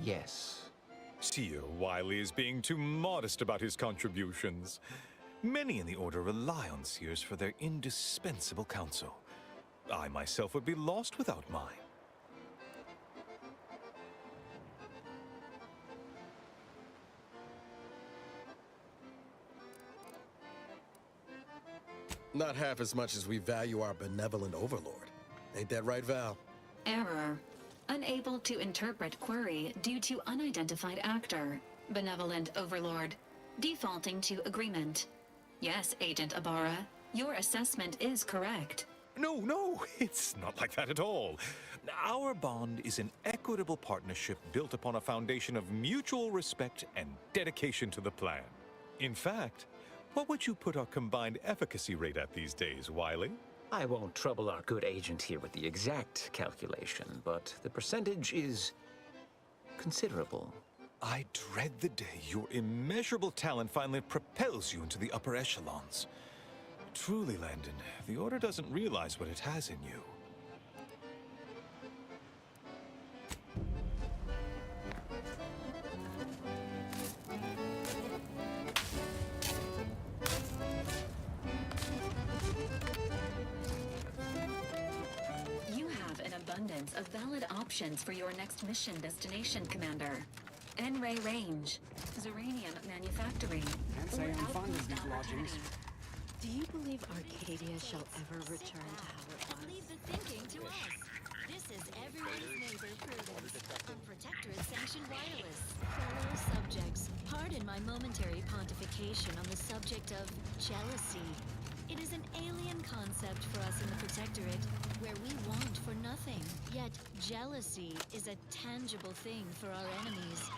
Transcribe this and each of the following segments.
Yes. Seer Wily is being too modest about his contributions. Many in the Order rely on Seers for their indispensable counsel. I myself would be lost without mine. Not half as much as we value our benevolent overlord. Ain't that right, Val? Error. Unable to interpret query due to unidentified actor. Benevolent Overlord. Defaulting to agreement. Yes, Agent Ibarra. Your assessment is correct. No, it's not like that at all. Our bond is an equitable partnership built upon a foundation of mutual respect and dedication to the plan. In fact, what would you put our combined efficacy rate at these days, Wily? I won't trouble our good agent here with the exact calculation, but the percentage is considerable. I dread the day your immeasurable talent finally propels you into the upper echelons. Truly, Landon, the Order doesn't realize what it has in you. You have an abundance of valid options for your next mission destination, Commander. N-Ray Range, Zeranium Manufacturing, Can't say I'm fond of these Outpost lodgings. Albuquerque. Do you believe Arcadia shall ever return to how it was? Leave the thinking to us. This is everyone's neighbor Prudence on Protectorate Sanctioned Wireless. Fellow subjects, pardon my momentary pontification on the subject of jealousy. It is an alien concept for us in the Protectorate, where we want for nothing. Yet jealousy is a tangible thing for our enemies.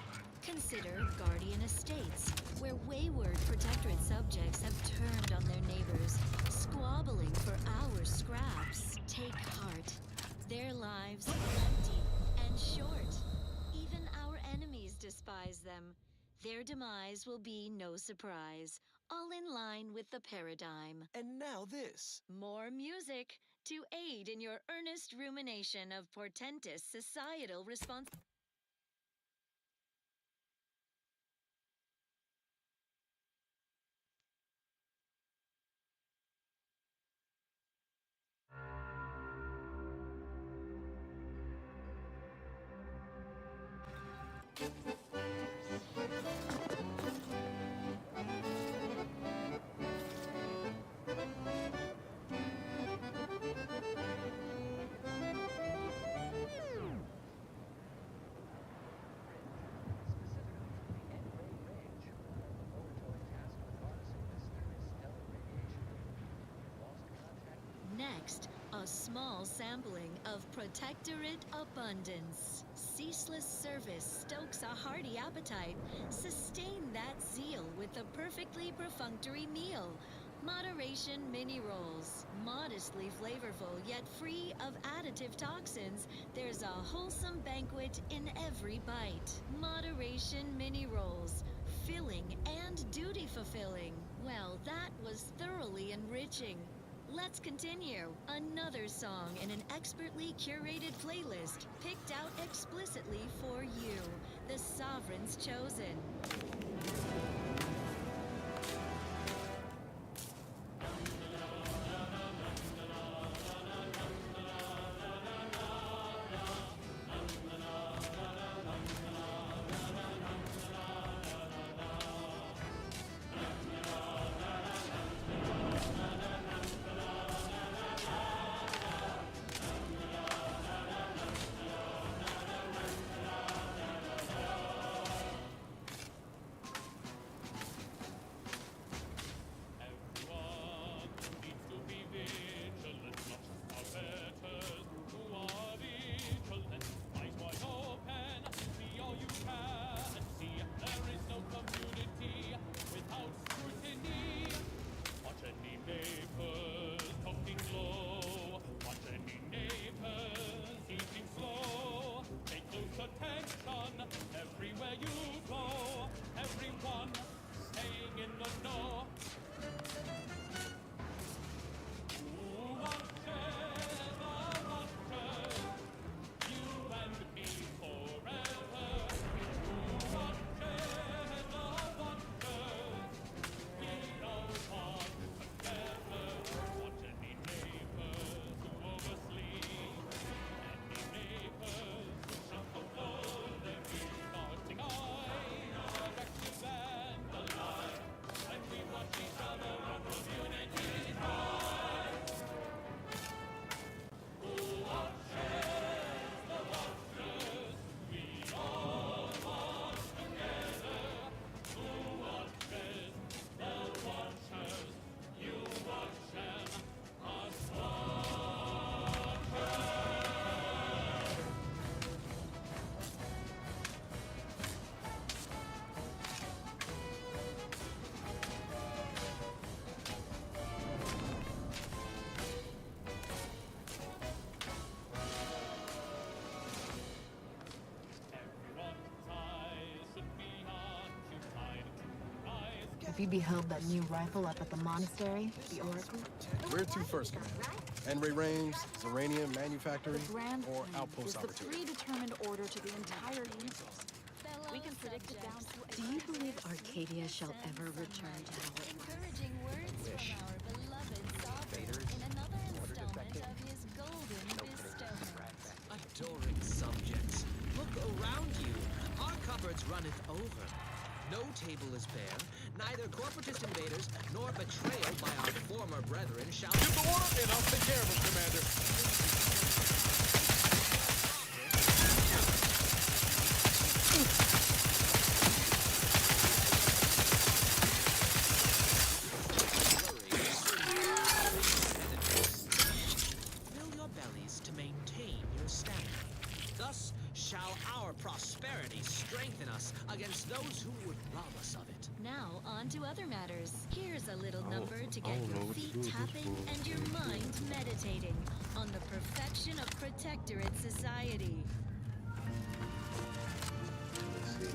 Consider Guardian Estates, where wayward Protectorate subjects have turned on their neighbors, squabbling for our scraps. Take heart. Their lives are empty and short. Even our enemies despise them. Their demise will be no surprise, all in line with the paradigm. And now this. More music to aid in your earnest rumination of portentous societal responsibility. Next, a small sampling of Protectorate abundance. Ceaseless service stokes a hearty appetite. Sustain that zeal with a perfectly perfunctory meal. Moderation mini rolls. Modestly flavorful yet free of additive toxins, there's a wholesome banquet in every bite. Moderation mini rolls. Filling and duty fulfilling. Well, that was thoroughly enriching. Let's continue. Another song in an expertly curated playlist picked out explicitly for you, the Sovereign's Chosen. Have you beheld that new rifle up at the monastery, the Oracle? Where to first, Commander? Enray Range, Zeranium Manufactory, Grand or Plan Outpost is the Opportunity? predetermined order to the entire universe. We can predict it down to... Do you believe Arcadia shall ever return to how it was? Encouraging words from our beloved sovereign in another installment of his golden bestowment. Adoring subjects, look around you. Our cupboards runneth over. No table is bare, neither corporatist invaders nor betrayal by our former brethren shall... Give the order and I'll take care of him, Commander. Fill your bellies to maintain your stamina. Thus shall our prosperity strengthen us against those who would rob us of it. Now, on to other matters. Here's a little number to get your feet tapping and your mind meditating on the perfection of Protectorate society. Let's see.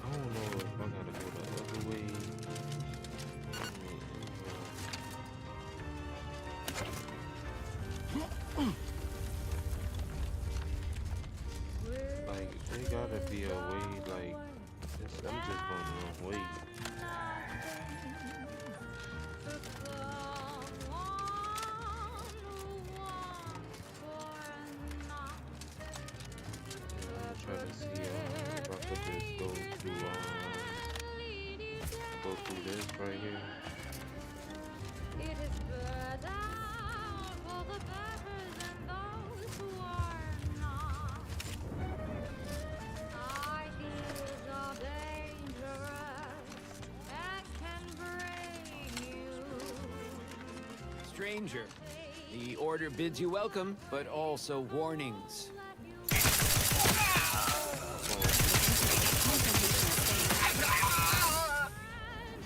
I don't know if I gotta go the other way. Like, there gotta be a way, like, I'm just going the wrong way. I'm trying to see if I could just go through this right here. Stranger, the order bids you welcome, but also warnings.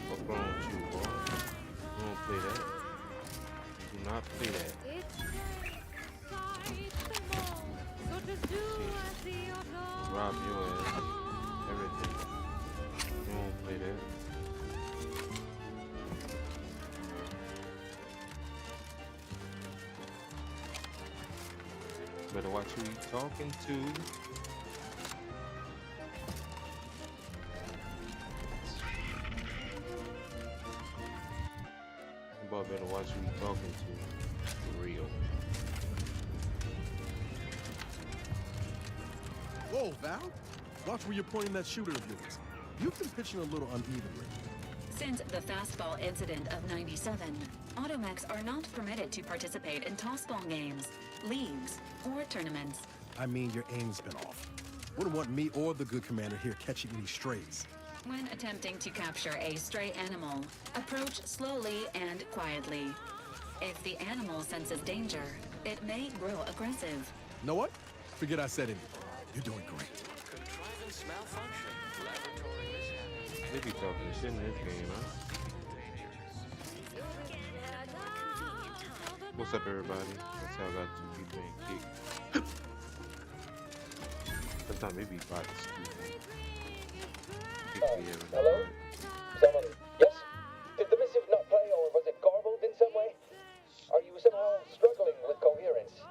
What's wrong with you, boy? You don't play that. You do not play that. Rob your ass. Everything. You don't play that. Better watch who you talking to. Boy, better watch who you talking to. For real. Whoa, Val! Watch where you're pointing that shooter of yours. You've been pitching a little unevenly. Since the fastball incident of '97, automechs are not permitted to participate in tossball games, leagues, or tournaments. I mean, your aim's been off. Wouldn't want me or the good commander here catching any strays. When attempting to capture a stray animal, approach slowly and quietly. If the animal senses danger, it may grow aggressive. Know what? Forget I said anything. You're doing great. Contrivance malfunction. Laboratory mishap. They be talking shit in this game, huh? What's up, everybody? That's how I got two people in kick. Sometimes it be about to speak. Hello? Someone... Yes? Did the missive not play, or was it garbled in some way? Are you somehow struggling with coherence?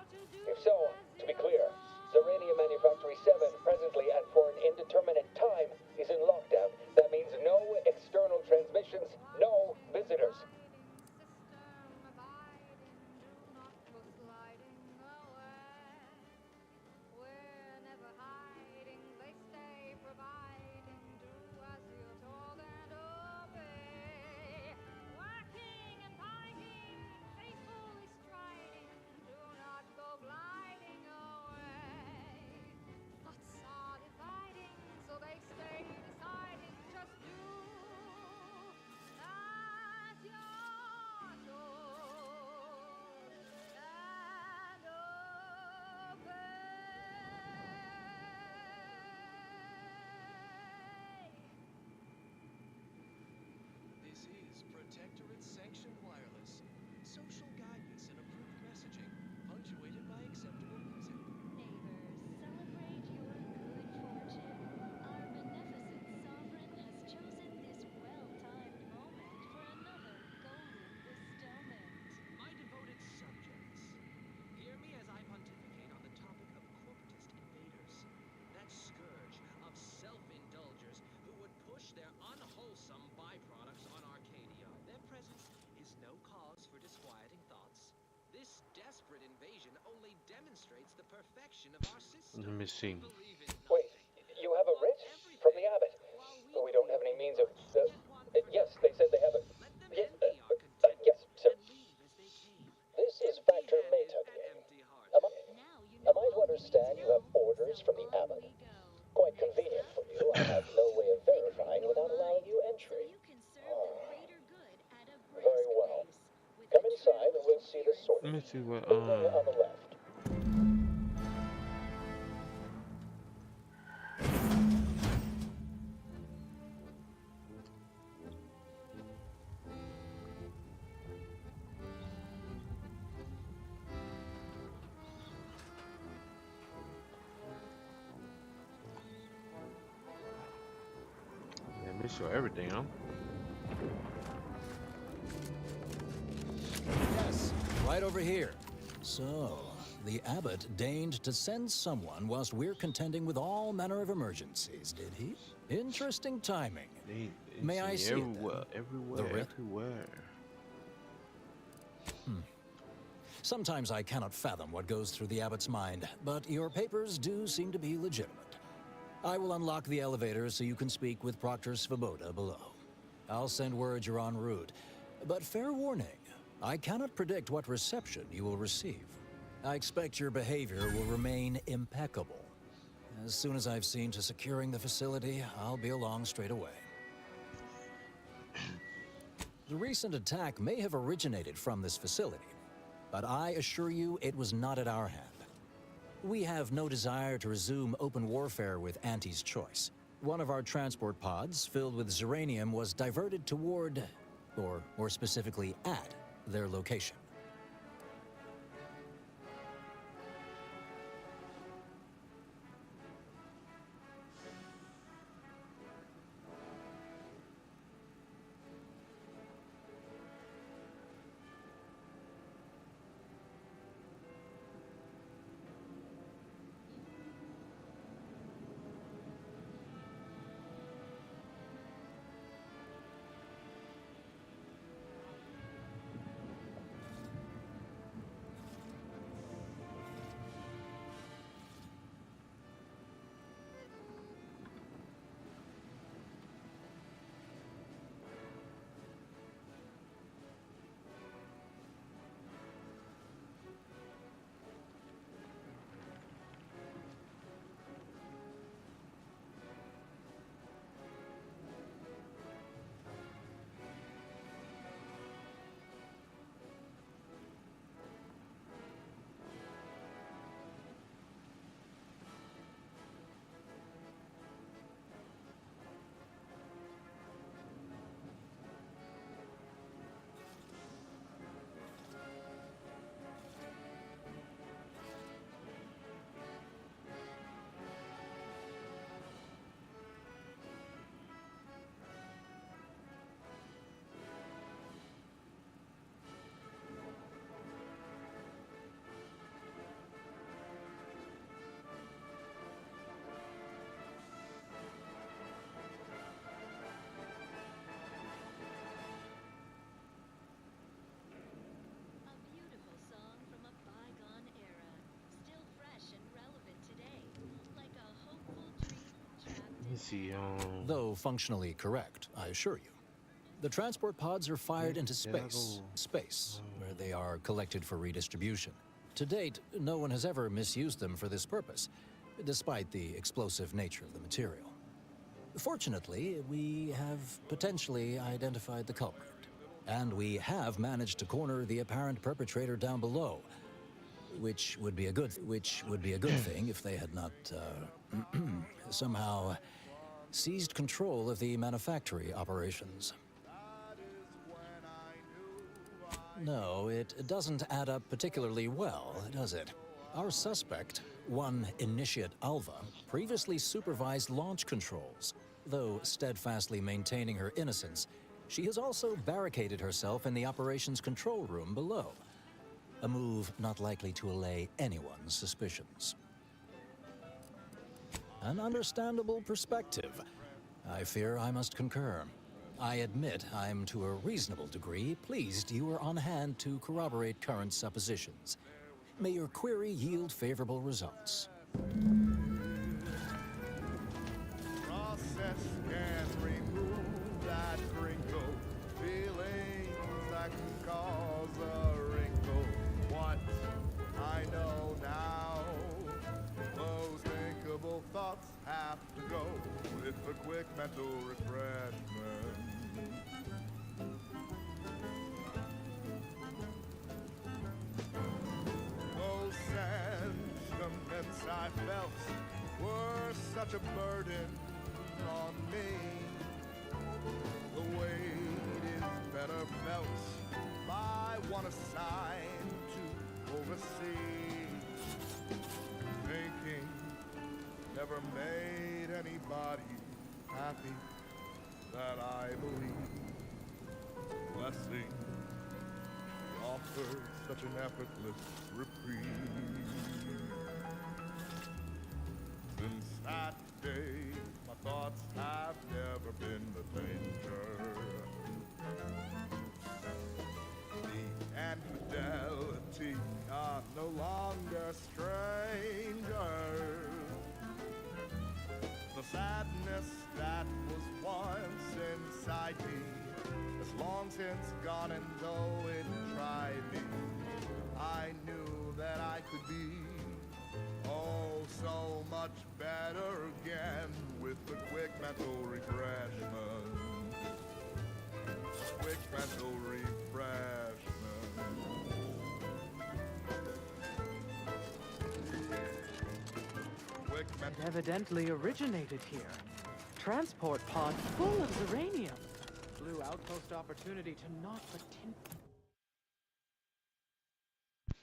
If so, to be clear, Zeranium Manufactory 7 presently and for an indeterminate time is in lockdown. That means no external transmissions, no visitors. deliberate invasion only demonstrates the perfection of our system. Let me see. Believe in Wait, you have a writ? From the abbot? But we don't have any means of... yes, they said they have a... Let them Yes, envy our contentment yes, sir. and leave as they came. This is Factor Empty-handed Maytuck and here. empty-hearted. Now you know Am I to all we need understand you know, have orders so from the on abbot? we go. Quite convenient for you. I have no way of verifying without allowing you So entry. you can serve the greater good at a brisk Very well. pace. With Come a inside true and we'll see the sort Let of me see what building on the left. yeah, they show everything, huh? Yes, right over here. So, the abbot deigned to send someone whilst we're contending with all manner of emergencies, did he? Interesting timing. They May I see see it then? everywhere, everywhere, The writ? everywhere. Sometimes I cannot fathom what goes through the abbot's mind, but your papers do seem to be legitimate. I will unlock the elevator so you can speak with Proctor Svoboda below. I'll send word you're en route, but fair warning, I cannot predict what reception you will receive. I expect your behavior will remain impeccable. As soon as I've seen to securing the facility, I'll be along straight away. The recent attack may have originated from this facility, but I assure you it was not at our hand. We have no desire to resume open warfare with Auntie's Choice. One of our transport pods filled with Zeranium was diverted toward, or more specifically at, their location. A beautiful song from a bygone era, still fresh and relevant today, like a hopeful dream trapped Let me see. Though functionally correct, I assure you. The transport pods are fired into space, where they are collected for redistribution. To date, no one has ever misused them for this purpose, despite the explosive nature of the material. Fortunately, we have potentially identified the culprit, and we have managed to corner the apparent perpetrator down below, which would be a good thing if they had not somehow seized control of the manufactory operations. No, it doesn't add up particularly well, does it? Our suspect, one Initiate Alva, previously supervised launch controls. Though steadfastly maintaining her innocence, she has also barricaded herself in the operations control room below. A move not likely to allay anyone's suspicions. An understandable perspective. I fear I must concur. I admit I'm to a reasonable degree pleased you were on hand to corroborate current suppositions. May your query yield favorable results. Process can remove that wrinkle, feelings that can cause a wrinkle. What I know now, those thinkable thoughts have to go with a quick mental refreshment. Those sentiments I felt were such a burden on me. The weight is better felt by one assigned to oversee. Thinking never made anybody happy, that I believe. Blessing offers such an effortless reprieve. Since that day, my thoughts have never been the danger. Deceit and fidelity are no longer strangers. The sadness that was once inside me has long since gone, and though it tried me, I knew that I could be oh so much better again with the quick mental refreshment. Quick mental refreshment. Quick It evidently originated here. Transport pod full of uranium. Blue outpost opportunity to knock the tin.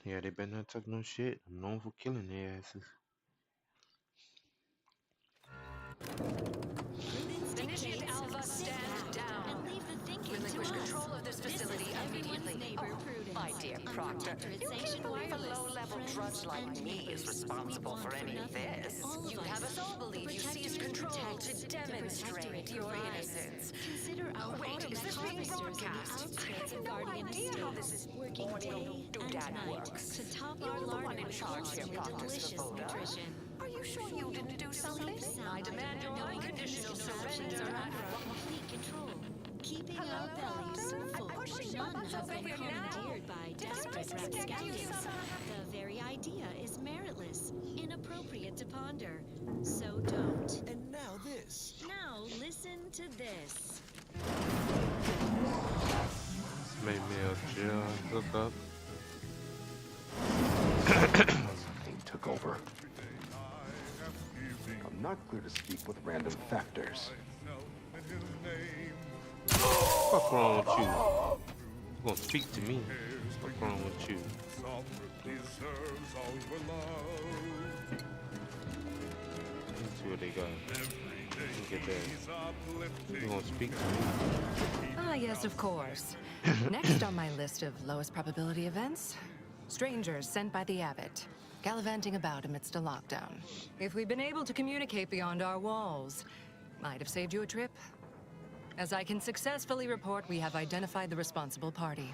Yeah, they better not talk no shit. I'm known for killing their asses. Initiate Alpha, stand down. And leave the thinking Relinquish to us. control of this facility immediately. My dear Proctor, you can't believe a low-level drudge like me is responsible for any of this. You have us all believe you seized control to demonstrate your innocence. Consider our Wait, is this being broadcast? I have no idea how this is working day and doodad night works. to top You're our the one larder in with charge here, quality, Proctor delicious Svoboda. nutrition. Are you sure you didn't do something? I demand your unconditional surrender. Are under our complete control, keeping our bellies full. None have been commandeered by desperate rapscallions. The very idea is meritless, inappropriate to ponder. So don't. And now this. Now listen to this. Make me a jail hook up. Something took over. I'm not clear to speak with random factors. What's wrong with you? You gonna speak to me? What's wrong with you? Let's see what they got. Get that. You gonna speak to me? Ah, yes, of course. Next on my list of lowest probability events, strangers sent by the Abbot, gallivanting about amidst a lockdown. If we'd been able to communicate beyond our walls, might have saved you a trip. As I can successfully report, we have identified the responsible party.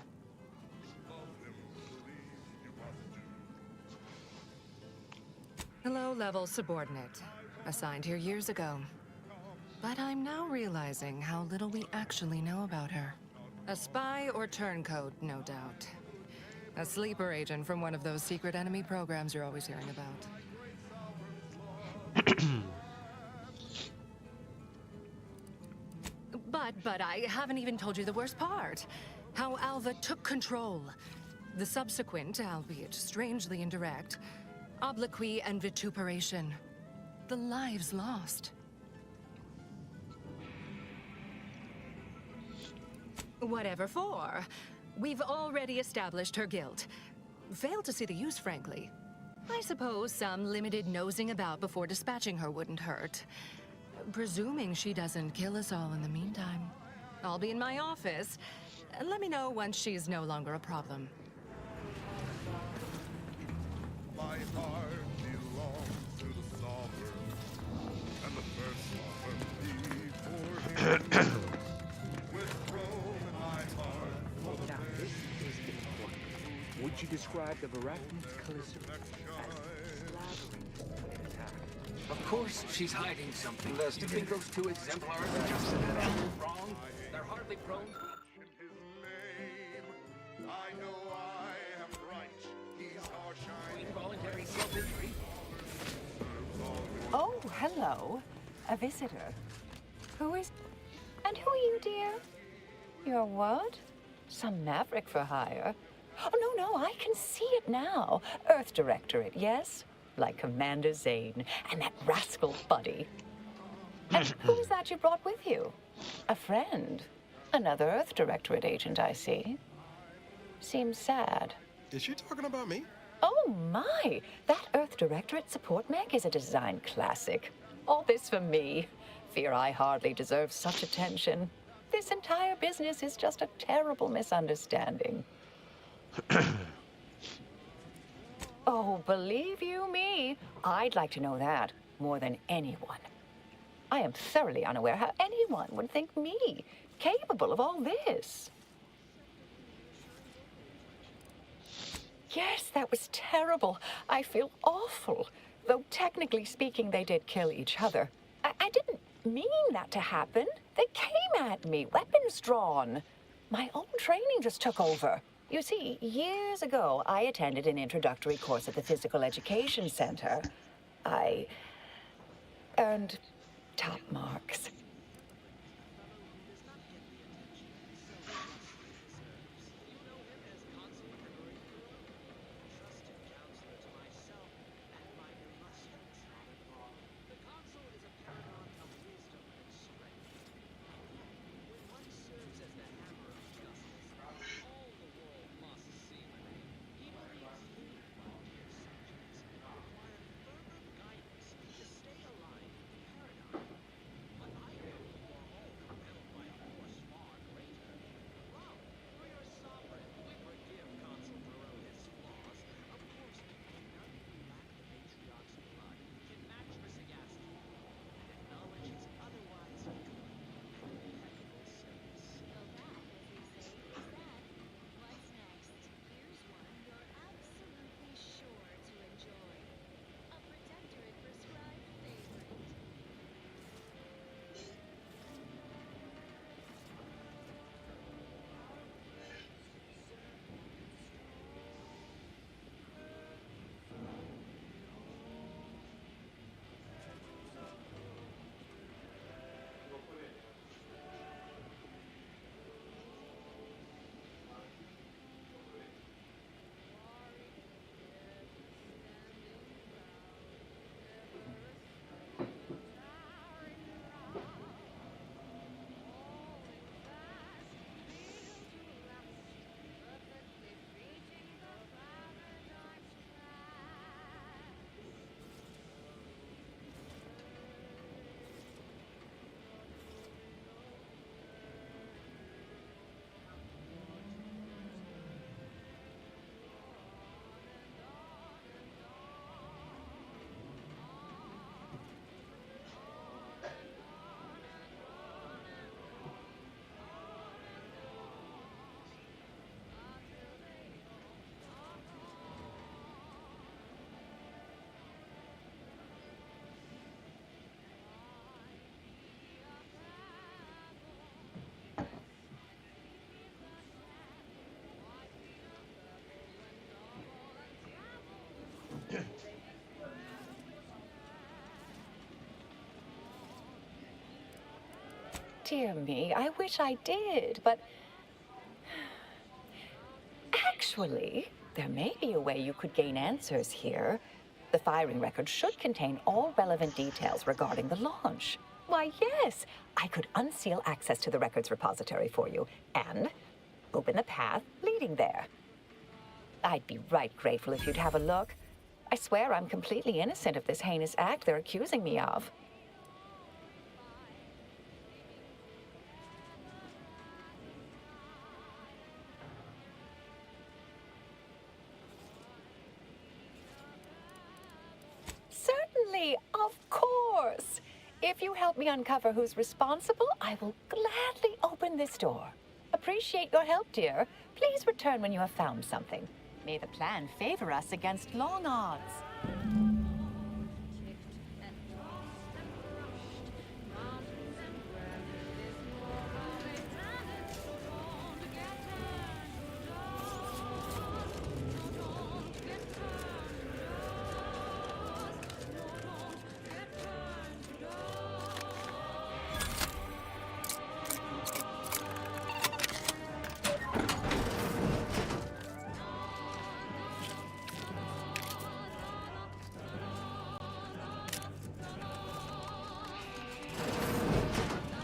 A low-level subordinate, assigned here years ago. But I'm now realizing how little we actually know about her. A spy or turncoat, no doubt. A sleeper agent from one of those secret enemy programs you're always hearing about. But I haven't even told you the worst part. How Alva took control. The subsequent, albeit strangely indirect, obloquy and vituperation. The lives lost. Whatever for. We've already established her guilt. Failed to see the use, frankly. I suppose some limited nosing about before dispatching her wouldn't hurt. Presuming she doesn't kill us all in the meantime. I'll be in my office. Let me know once she's no longer a problem. My heart belongs to the sovereign, and the first sovereign before him. With Rome in my heart. Now, this is important. Would you describe bag of arachnid glycerin as slathering when attacked. Of course she's hiding something. Do you think those two exemplars are just wrong? They're hardly prone. I know I am right. He's our shining. Involuntary self-injury. Oh, hello. A visitor. Who is... And who are you, dear? You're what? Some maverick for hire? Oh, no, I can see it now. Earth Directorate, yes? Like Commander Zane and that rascal Buddy. And who's that you brought with you? A friend? Another Earth Directorate agent, I see. Seems sad. Is she talking about me? Oh, my! That Earth Directorate support mech is a design classic. All this for me. Fear I hardly deserve such attention. This entire business is just a terrible misunderstanding. Oh, believe you me, I'd like to know that more than anyone. I am thoroughly unaware how anyone would think me capable of all this. Yes, that was terrible. I feel awful. Though technically speaking, they did kill each other. I didn't mean that to happen. They came at me, weapons drawn. My own training just took over. You see, years ago, I attended an introductory course at the Physical Education Center. I earned top marks. Dear me, I wish I did, but... Actually, there may be a way you could gain answers here. The firing record should contain all relevant details regarding the launch. Why, yes, I could unseal access to the records repository for you and open the path leading there. I'd be right grateful if you'd have a look. I swear I'm completely innocent of this heinous act they're accusing me of. Certainly, of course. If you help me uncover who's responsible, I will gladly open this door. Appreciate your help, dear. Please return when you have found something. May the plan favor us against long odds.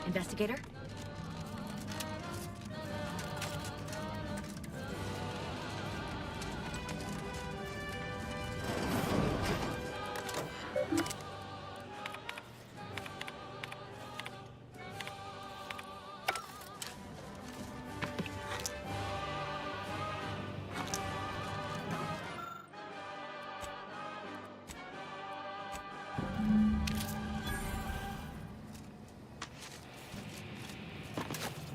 Investigator?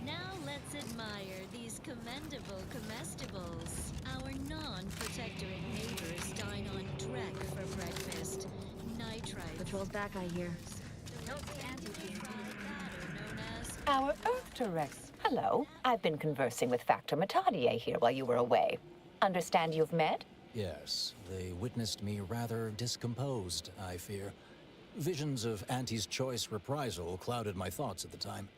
Now let's admire these commendable comestibles. Our non-protectorate neighbors dine on dreck for breakfast. Nitrite. Patrol's back, I hear. Our Earth Directs. Hello. I've been conversing with Factor Matadier here while you were away. Understand you've met? Yes, they witnessed me rather discomposed, I fear. Visions of Auntie's choice reprisal clouded my thoughts at the time.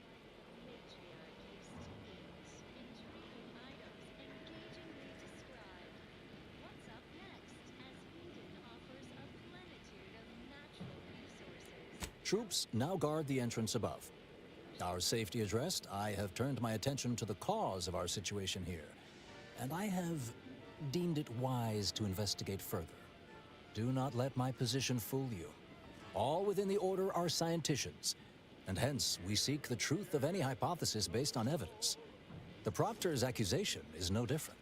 Troops now guard the entrance above. Our safety addressed, I have turned my attention to the cause of our situation here, and I have deemed it wise to investigate further. Do not let my position fool you. All within the Order are scienticians, and hence we seek the truth of any hypothesis based on evidence. The Proctor's accusation is no different.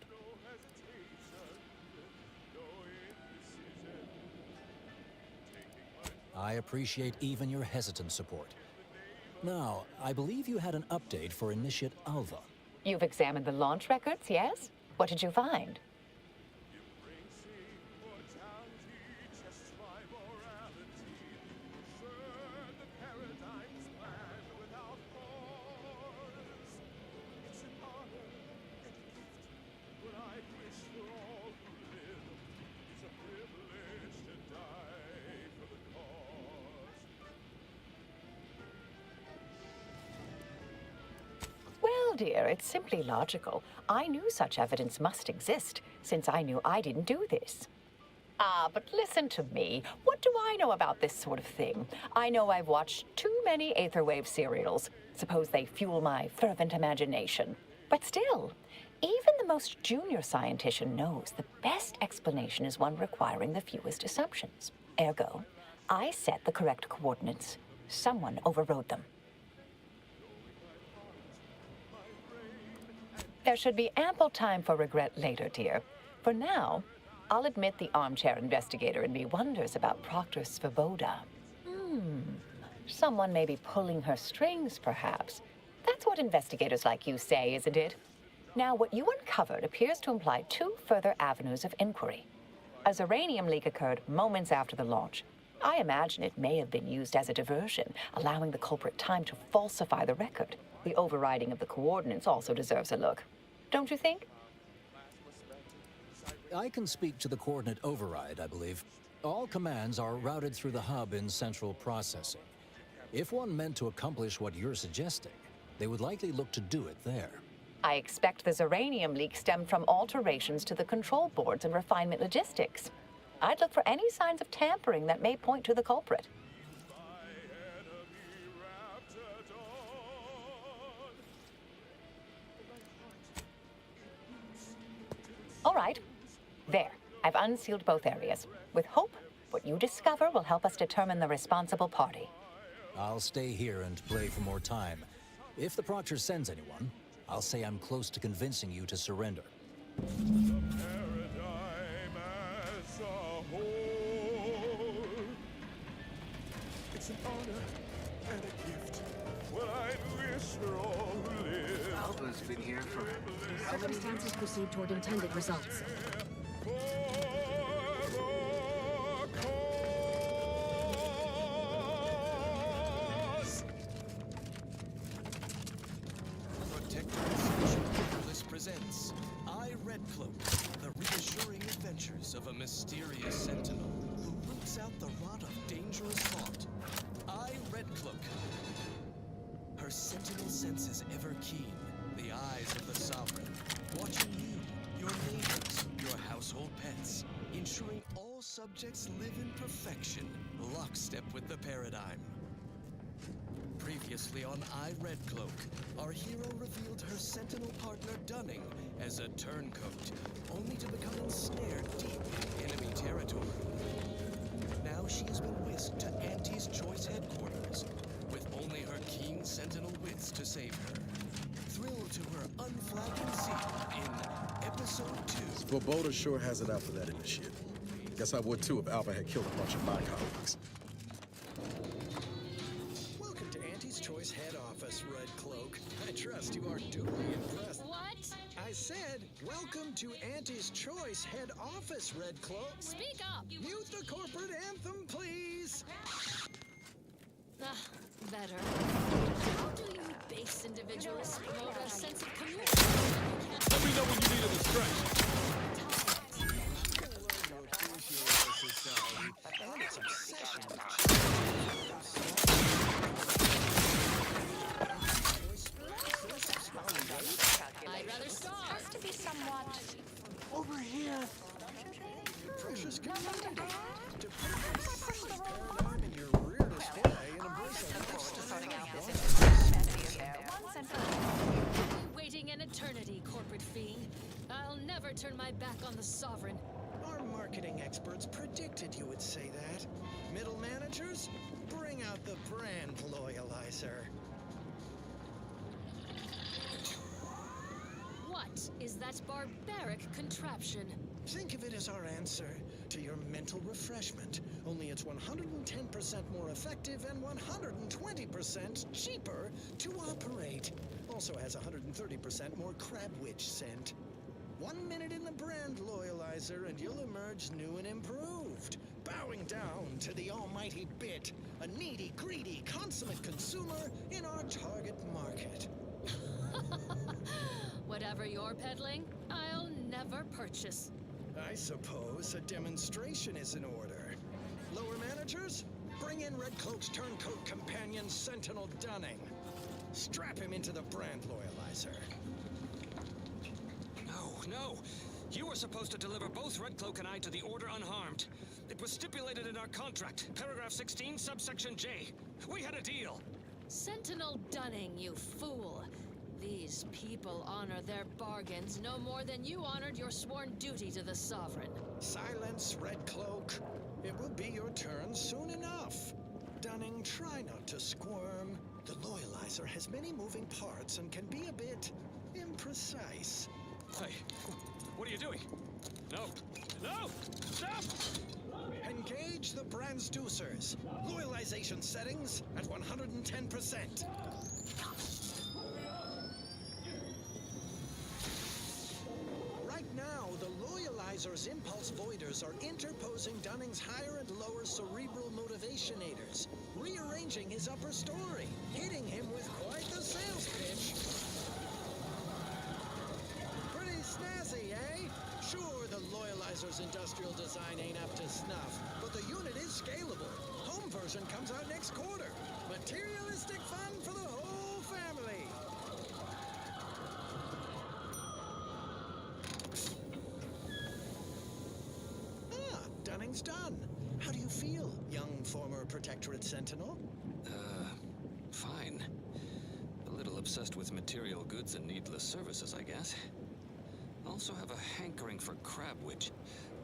I appreciate even your hesitant support. Now, I believe you had an update for Initiate Alva. You've examined the launch records, yes? What did you find? Well, dear, it's simply logical. I knew such evidence must exist, since I knew I didn't do this. Ah, but listen to me. What do I know about this sort of thing? I know I've watched too many Aetherwave serials. Suppose they fuel my fervent imagination. But still, even the most junior scientist knows the best explanation is one requiring the fewest assumptions. Ergo, I set the correct coordinates. Someone overrode them. There should be ample time for regret later, dear. For now, I'll admit the armchair investigator in me wonders about Proctor Svoboda. Someone may be pulling her strings, perhaps. That's what investigators like you say, isn't it? Now, what you uncovered appears to imply two further avenues of inquiry. A Zeranium leak occurred moments after the launch. I imagine it may have been used as a diversion, allowing the culprit time to falsify the record. The overriding of the coordinates also deserves a look. Don't you think? I can speak to the coordinate override, I believe. All commands are routed through the hub in central processing. If one meant to accomplish what you're suggesting, they would likely look to do it there. I expect the Zeranium leak stemmed from alterations to the control boards and refinement logistics. I'd look for any signs of tampering that may point to the culprit. All right. There. I've unsealed both areas. With hope, what you discover will help us determine the responsible party. I'll stay here and play for more time. If the Proctor sends anyone, I'll say I'm close to convincing you to surrender. It's an honor and a gift. Well, I wish for all who live. Alva's been here for how many years? Circumstances proceed toward intended results. mysterious sentinel who roots out the rot of dangerous thought. I, Redcloak. Her sentinel senses ever keen, the eyes of the Sovereign, watching you, your neighbors, your household pets, ensuring all subjects live in perfection, lockstep with the paradigm. Previously on I, Redcloak, our hero revealed her sentinel partner Dunning as a turncoat, only to become ensnared deep in enemy territory. Now she has been whisked to Auntie's Choice headquarters, with only her keen sentinel wits to save her. Thrilled to her unflagging zeal in Episode 2. Svoboda sure has it out for that initiate. Guess I would too if Alpha had killed a bunch of my colleagues. Welcome to Auntie's Choice head office, Redcloak. I trust you are duly impressed. What? I said, welcome to Auntie's Choice head office, Redcloak. Speak up! Mute the corporate anthem, please. Better. How do you base individuals promote a sense of community? Let me know when you need a distraction. And its obsession I'd rather starve. Has to be somewhat Over here. precious community. To put the paradigm in your rear display and embrace Waiting an eternity, corporate fiend. I'll never turn my back on the Sovereign. Our marketing experts predicted you would say that. Middle managers, bring out the brand loyalizer. What is that barbaric contraption? Think of it as our answer to your mental refreshment. Only it's 110% more effective and 120% cheaper to operate. Also has 130% more crab witch scent. 1 minute in the brand loyalizer and you'll emerge new and improved. Bowing down to the almighty bit, a needy, greedy, consummate consumer in our target market. Whatever you're peddling, I'll never purchase. I suppose a demonstration is in order. Lower managers, bring in Redcloak's turncoat companion, Sentinel Dunning. Strap him into the brand loyalizer. No. You were supposed to deliver both Redcloak and I to the Order unharmed. It was stipulated in our contract, paragraph 16, subsection J. We had a deal. Sentinel Dunning, you fool. These people honor their bargains no more than you honored your sworn duty to the Sovereign. Silence, Redcloak. It will be your turn soon enough. Dunning, try not to squirm. The loyalizer has many moving parts and can be a bit imprecise. Hey, what are you doing? No! Stop! Engage the Brandsducers. Loyalization settings at 110%. Right now, the loyalizer's impulse voiders are interposing Dunning's higher and lower cerebral motivationators, rearranging his upper story, hitting him with quite the sales pitch. Pretty snazzy, eh? Sure, the loyalizer's industrial design ain't up to snuff, but the unit is scalable. Home version comes out next quarter. Materialistic fun for the whole family. Dunning's done. How do you feel, young former Protectorate Sentinel? Fine. A little obsessed with material goods and needless services, I guess. Also have a hankering for crab witch.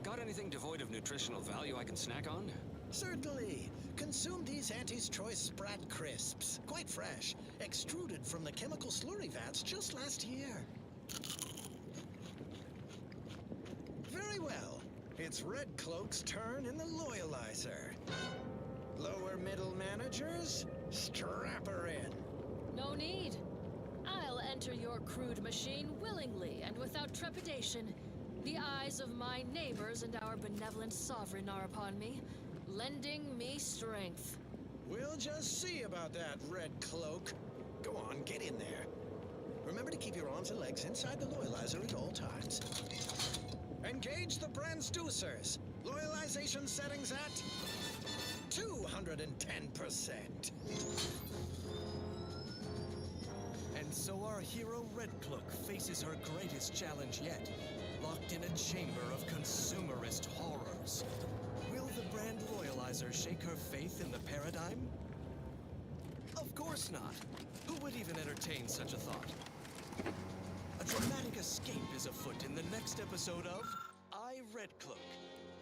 Got anything devoid of nutritional value I can snack on? Certainly. Consume these Auntie's Choice Sprat Crisps. Quite fresh. Extruded from the chemical slurry vats just last year. Very well. It's Redcloak's turn in the loyalizer. Lower middle managers, strap her in. No need. I'll enter your crude machine willingly and without trepidation. The eyes of my neighbors and our benevolent Sovereign are upon me, lending me strength. We'll just see about that, Redcloak. Go on, get in there. Remember to keep your arms and legs inside the loyalizer at all times. Engage the Brandsducers. Loyalization settings at 210%. And so our hero Redcloak faces her greatest challenge yet, locked in a chamber of consumerist horrors. Will the brand Loyalizer shake her faith in the paradigm? Of course not. Who would even entertain such a thought? A dramatic escape is afoot in the next episode of I, Redcloak.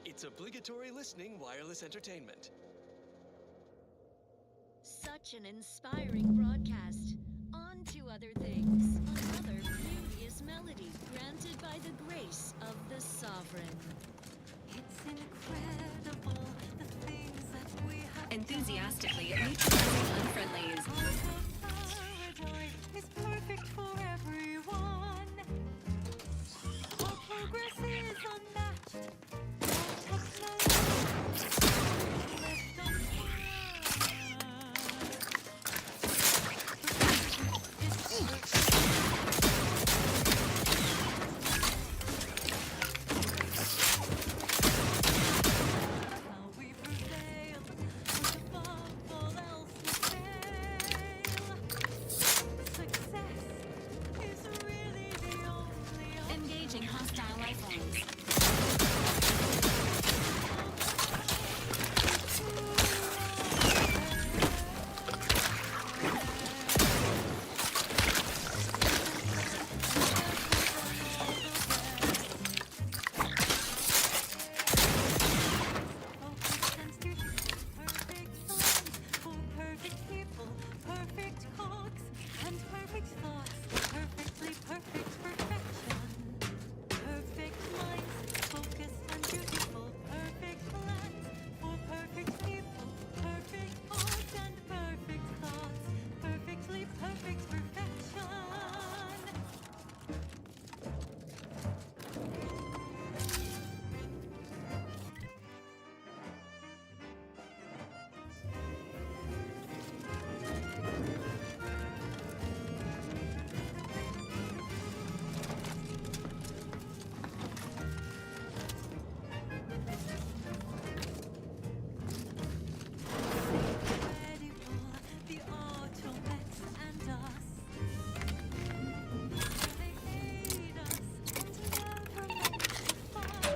It's obligatory listening wireless entertainment. Such an inspiring broadcast. On to other things. Another beauteous melody granted by the grace of the Sovereign. It's incredible the things that we have. Enthusiastically neutralizing unfriendlies. Paradise is perfect for everyone. Our progress is unmatched. Engaging hostile life forms. Perfect people, perfect clocks, and perfect thoughts, perfectly perfect perfection. Perfect minds, focused and beautiful, perfect plans for perfect people, perfect clocks and perfect thoughts, perfectly perfect perfection. The Automechs and us. They aid us and never make a fuss.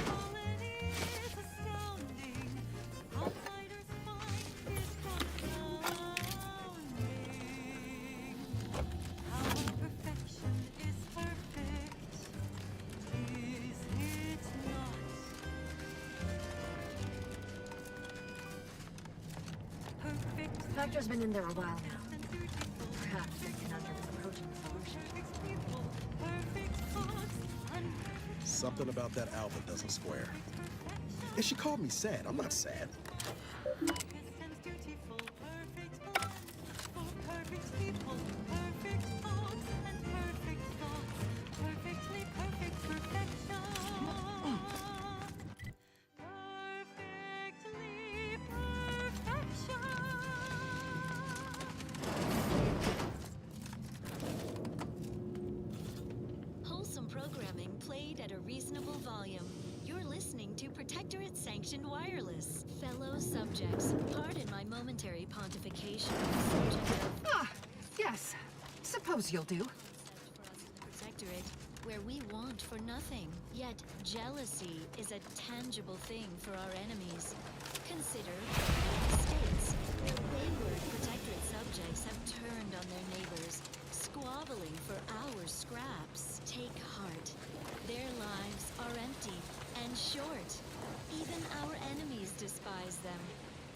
Colony is astounding. Outsiders find is confounding. How perfection is perfect. Is it not? Perfect. Vector's been in there a while now. Perhaps the conundrum is approaching solution. Something about that Alva doesn't square. And she called me sad. I'm not sad. Perfect people, perfect thoughts, and perfect thoughts. Perfectly perfect perfection. Perfectly perfection. Wholesome programming played at a reasonable volume. You're listening to Protectorate Sanctioned Wireless. Fellow subjects, pardon my momentary pontification on the subject of Yes. Suppose you'll do. Protectorate, where we want for nothing. Yet jealousy is a tangible thing for our enemies. Consider the States, where wayward Protectorate subjects have turned on their neighbors, squabbling for our scraps. Take heart. Their lives are empty and short. Even our enemies despise them.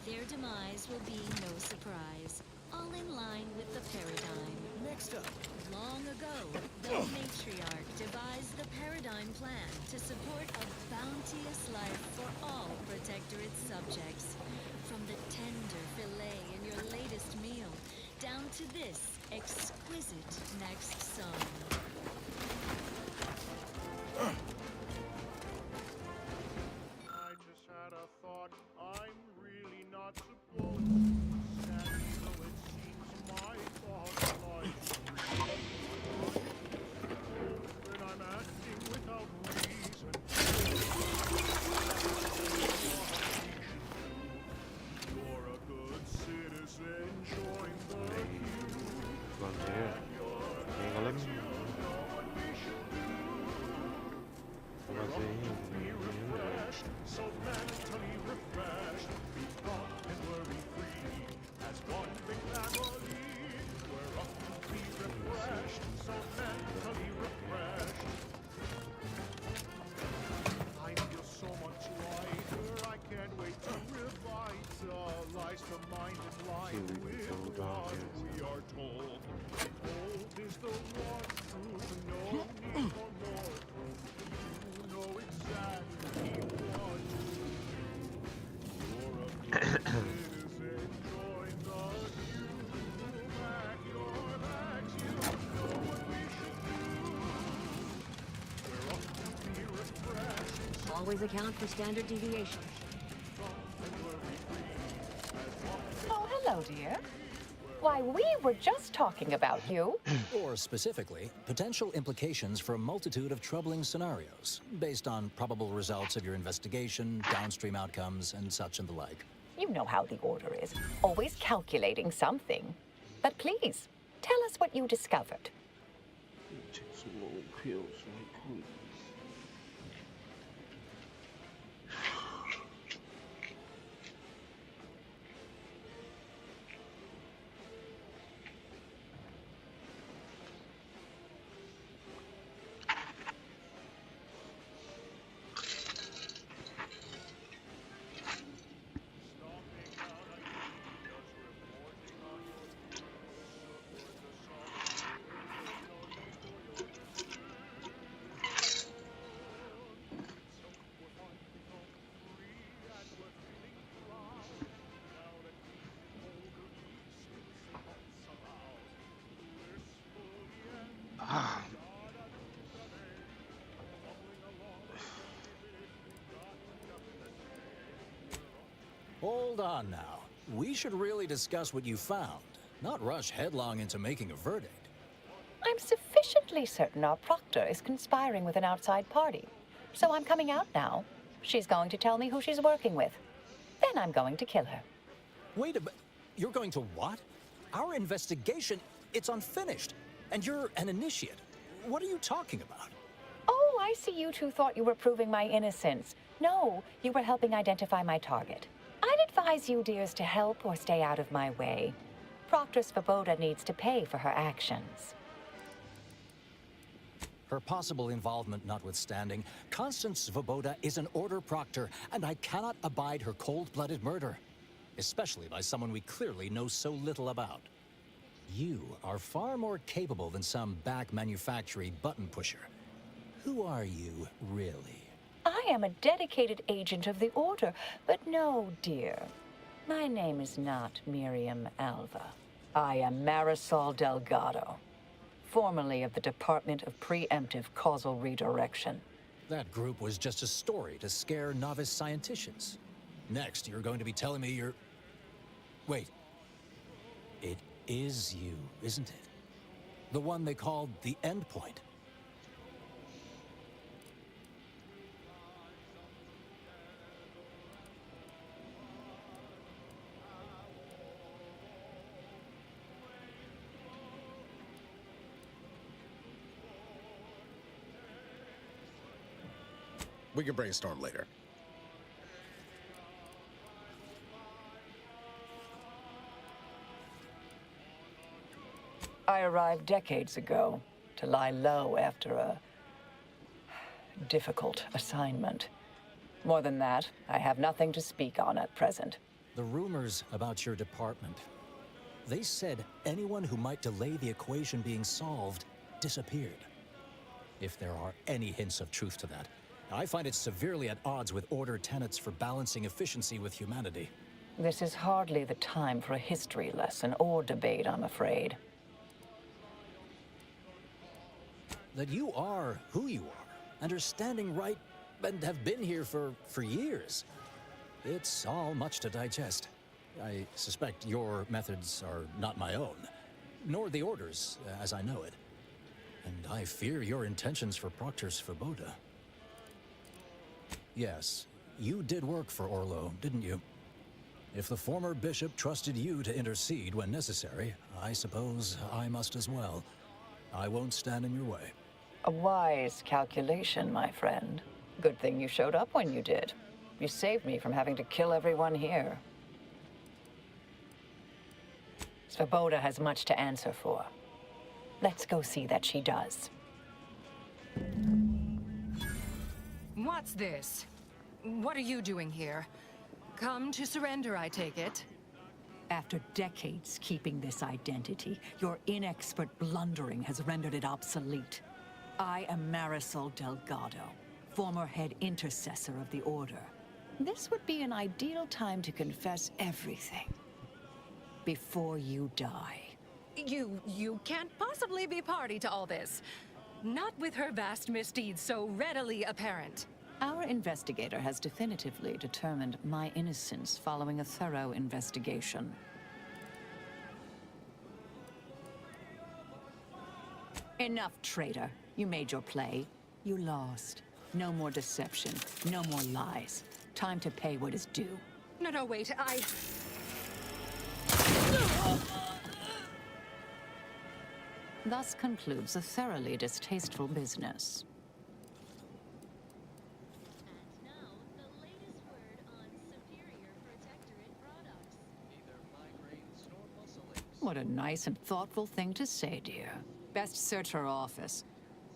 Their demise will be no surprise. All in line with the paradigm. Next up. Long ago, the matriarch devised the paradigm plan to support a bounteous life for all Protectorate subjects. From the tender fillet in your latest meal, down to this exquisite next song. I just had a thought. I'm really not supposed to be sad, though it seems my thoughts like when I'm acting without reason. see what we can go down here. Always account for standard deviation. Oh, hello, dear. Why, we were just talking about you. Or specifically, potential implications for a multitude of troubling scenarios, based on probable results of your investigation, downstream outcomes, and such and the like. You know how the Order is. Always calculating something. But please, tell us what you discovered. Take some little pills right quick. Hold on now. We should really discuss what you found, not rush headlong into making a verdict. I'm sufficiently certain our proctor is conspiring with an outside party. So I'm coming out now. She's going to tell me who she's working with. Then I'm going to kill her. Wait a minute. You're going to what? Our investigation, it's unfinished. And you're an initiate. What are you talking about? Oh, I see you two thought you were proving my innocence. No, you were helping identify my target. I'd advise you, dears, to help or stay out of my way. Proctor Svoboda needs to pay for her actions. Her possible involvement notwithstanding, Constance Svoboda is an Order proctor, and I cannot abide her cold-blooded murder. Especially by someone we clearly know so little about. You are far more capable than some back manufactory button pusher. Who are you, really? I am a dedicated agent of the Order, but no, dear. My name is not Miriam Alva. I am Marisol Delgado, formerly of the Department of Preemptive Causal Redirection. That group was just a story to scare novice scienticians. Next, you're going to be telling me you're... Wait. It is you, isn't it? The one they called the Endpoint. We can brainstorm later. I arrived decades ago to lie low after a difficult assignment. More than that, I have nothing to speak on at present. The rumors about your department. They said anyone who might delay the equation being solved disappeared. If there are any hints of truth to that, I find it severely at odds with Order tenets for balancing efficiency with humanity. This is hardly the time for a history lesson or debate, I'm afraid. That you are who you are, and are standing right, and have been here for years. It's all much to digest. I suspect your methods are not my own, nor the Order's, as I know it. And I fear your intentions for Proctor Svoboda. Yes, you did work for Orlo, didn't you? If the former bishop trusted you to intercede when necessary, I suppose I must as well. I won't stand in your way. A wise calculation, my friend. Good thing you showed up when you did. You saved me from having to kill everyone here. Svoboda has much to answer for. Let's go see that she does. What's this? What are you doing here? Come to surrender, I take it. After decades keeping this identity, your inexpert blundering has rendered it obsolete. I am Marisol Delgado, former head intercessor of the Order. This would be an ideal time to confess everything before you die. You can't possibly be party to all this. Not with her vast misdeeds so readily apparent. Our investigator has definitively determined my innocence following a thorough investigation. Enough, traitor. You made your play. You lost. No more deception. No more lies. Time to pay what is due. No, wait, Thus concludes a thoroughly distasteful business. What a nice and thoughtful thing to say, dear. Best search her office.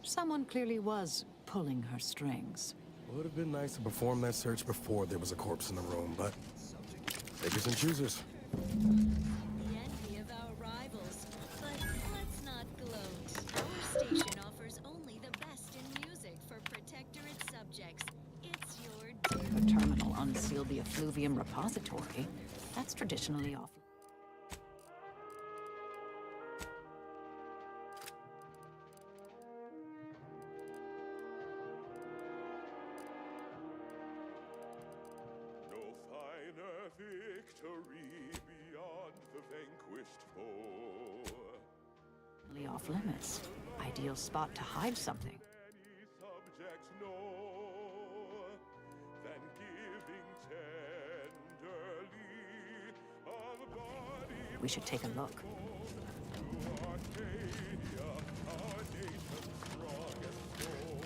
Someone clearly was pulling her strings. Would have been nice to perform that search before there was a corpse in the room, but takers and choosers. The envy of our rivals. But let's not gloat. Our station offers only the best in music for Protectorate subjects. It's your due. The terminal unsealed the effluvium repository. That's traditionally off. Victory beyond the vanquished foe. Off limits. Ideal spot to hide something. Many subjects know than giving tenderly of body. We should take a look. To Arcadia, our nation's strongest soul.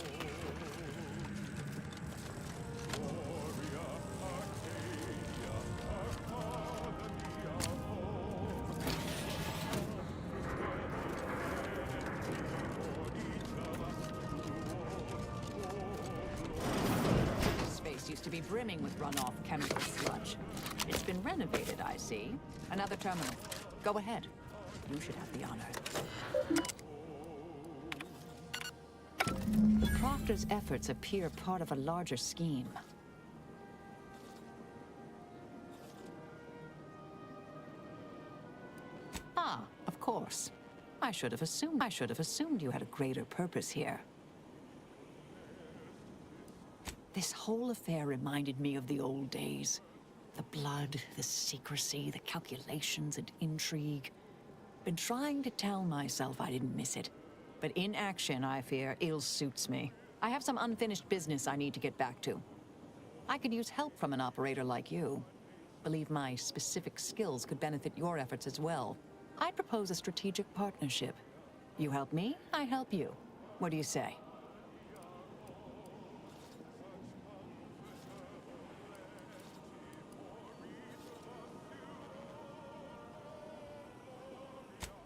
Gloria, Arcadia, our colony of hope. Space used to be brimming with runoff chemical sludge. It's been renovated, I see. Another terminal. Go ahead. You should have the honor. The Proctor's efforts appear part of a larger scheme. Ah, of course. I should have assumed you had a greater purpose here. This whole affair reminded me of the old days. The blood, the secrecy, the calculations and intrigue. Been trying to tell myself I didn't miss it. But in action, I fear, ill suits me. I have some unfinished business I need to get back to. I could use help from an operator like you. Believe my specific skills could benefit your efforts as well. I'd propose a strategic partnership. You help me, I help you. What do you say?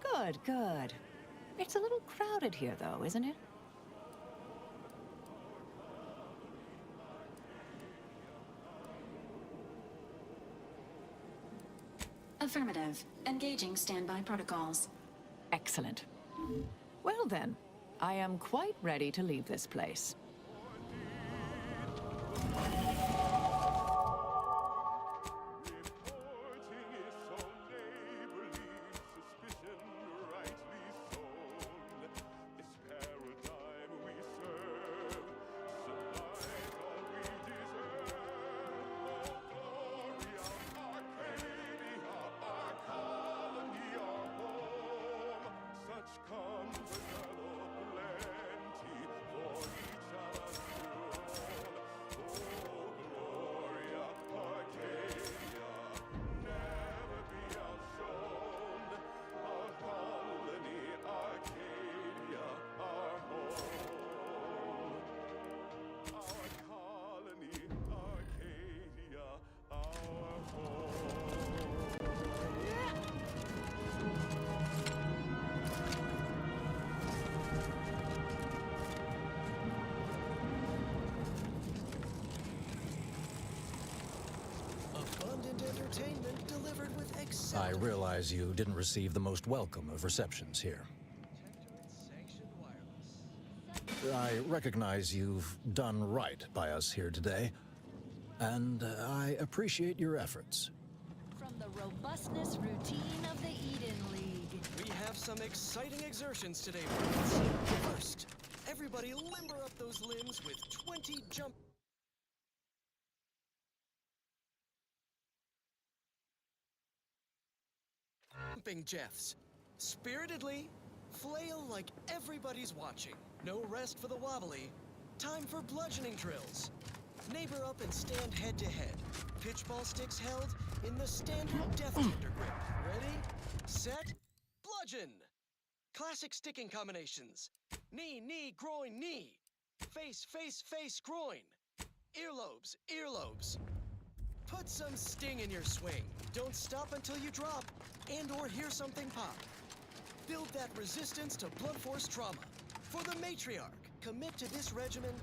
Good, good. It's a little crowded here, though, isn't it? Affirmative. Engaging standby protocols. Excellent. Well then, I am quite ready to leave this place. I realize you didn't receive the most welcome of receptions here. I recognize you've done right by us here today, and I appreciate your efforts. From the robustness routine of the Eden League. We have some exciting exertions today, friends. First, everybody limber up those limbs with 20 jumping jeffs. Spiritedly, flail like everybody's watching. No rest for the wobbly. Time for bludgeoning drills. Neighbor up and stand head to head. Pitch ball sticks held in the standard Death Tender grip. Ready, set, bludgeon! Classic sticking combinations. Knee, knee, groin, knee. Face, face, face, groin. Earlobes, earlobes. Put some sting in your swing. Don't stop until you drop and or hear something pop. Build that resistance to blunt force trauma. For the Matriarch, commit to this regimen,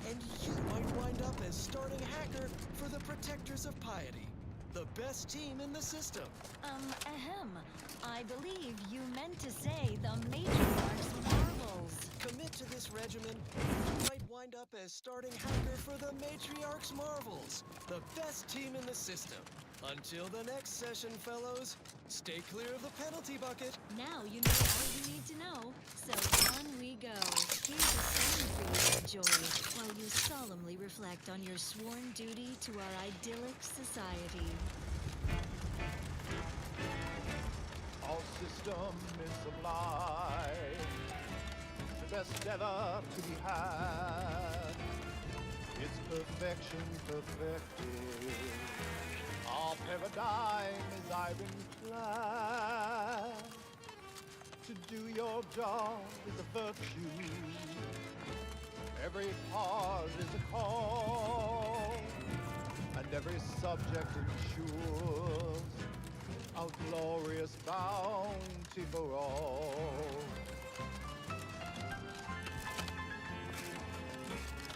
and you might wind up as starting hacker for the Protectors of Piety. The best team in the system. Ahem. I believe you meant to say the Matriarch's Marvels. Commit to this regimen, you might wind up as starting hacker for the Matriarch's Marvels. The best team in the system. Until the next session, fellows, stay clear of the penalty bucket. Now you know all you need to know, so on we go. Here's a song for you to enjoy, while you solemnly reflect on your sworn duty to our idyllic society. Our system is sublime, the best ever to be had. Its perfection perfected. Our paradigm is ironclad. To do your job is a virtue. Every part is a call, and every subject ensures a glorious bounty for all.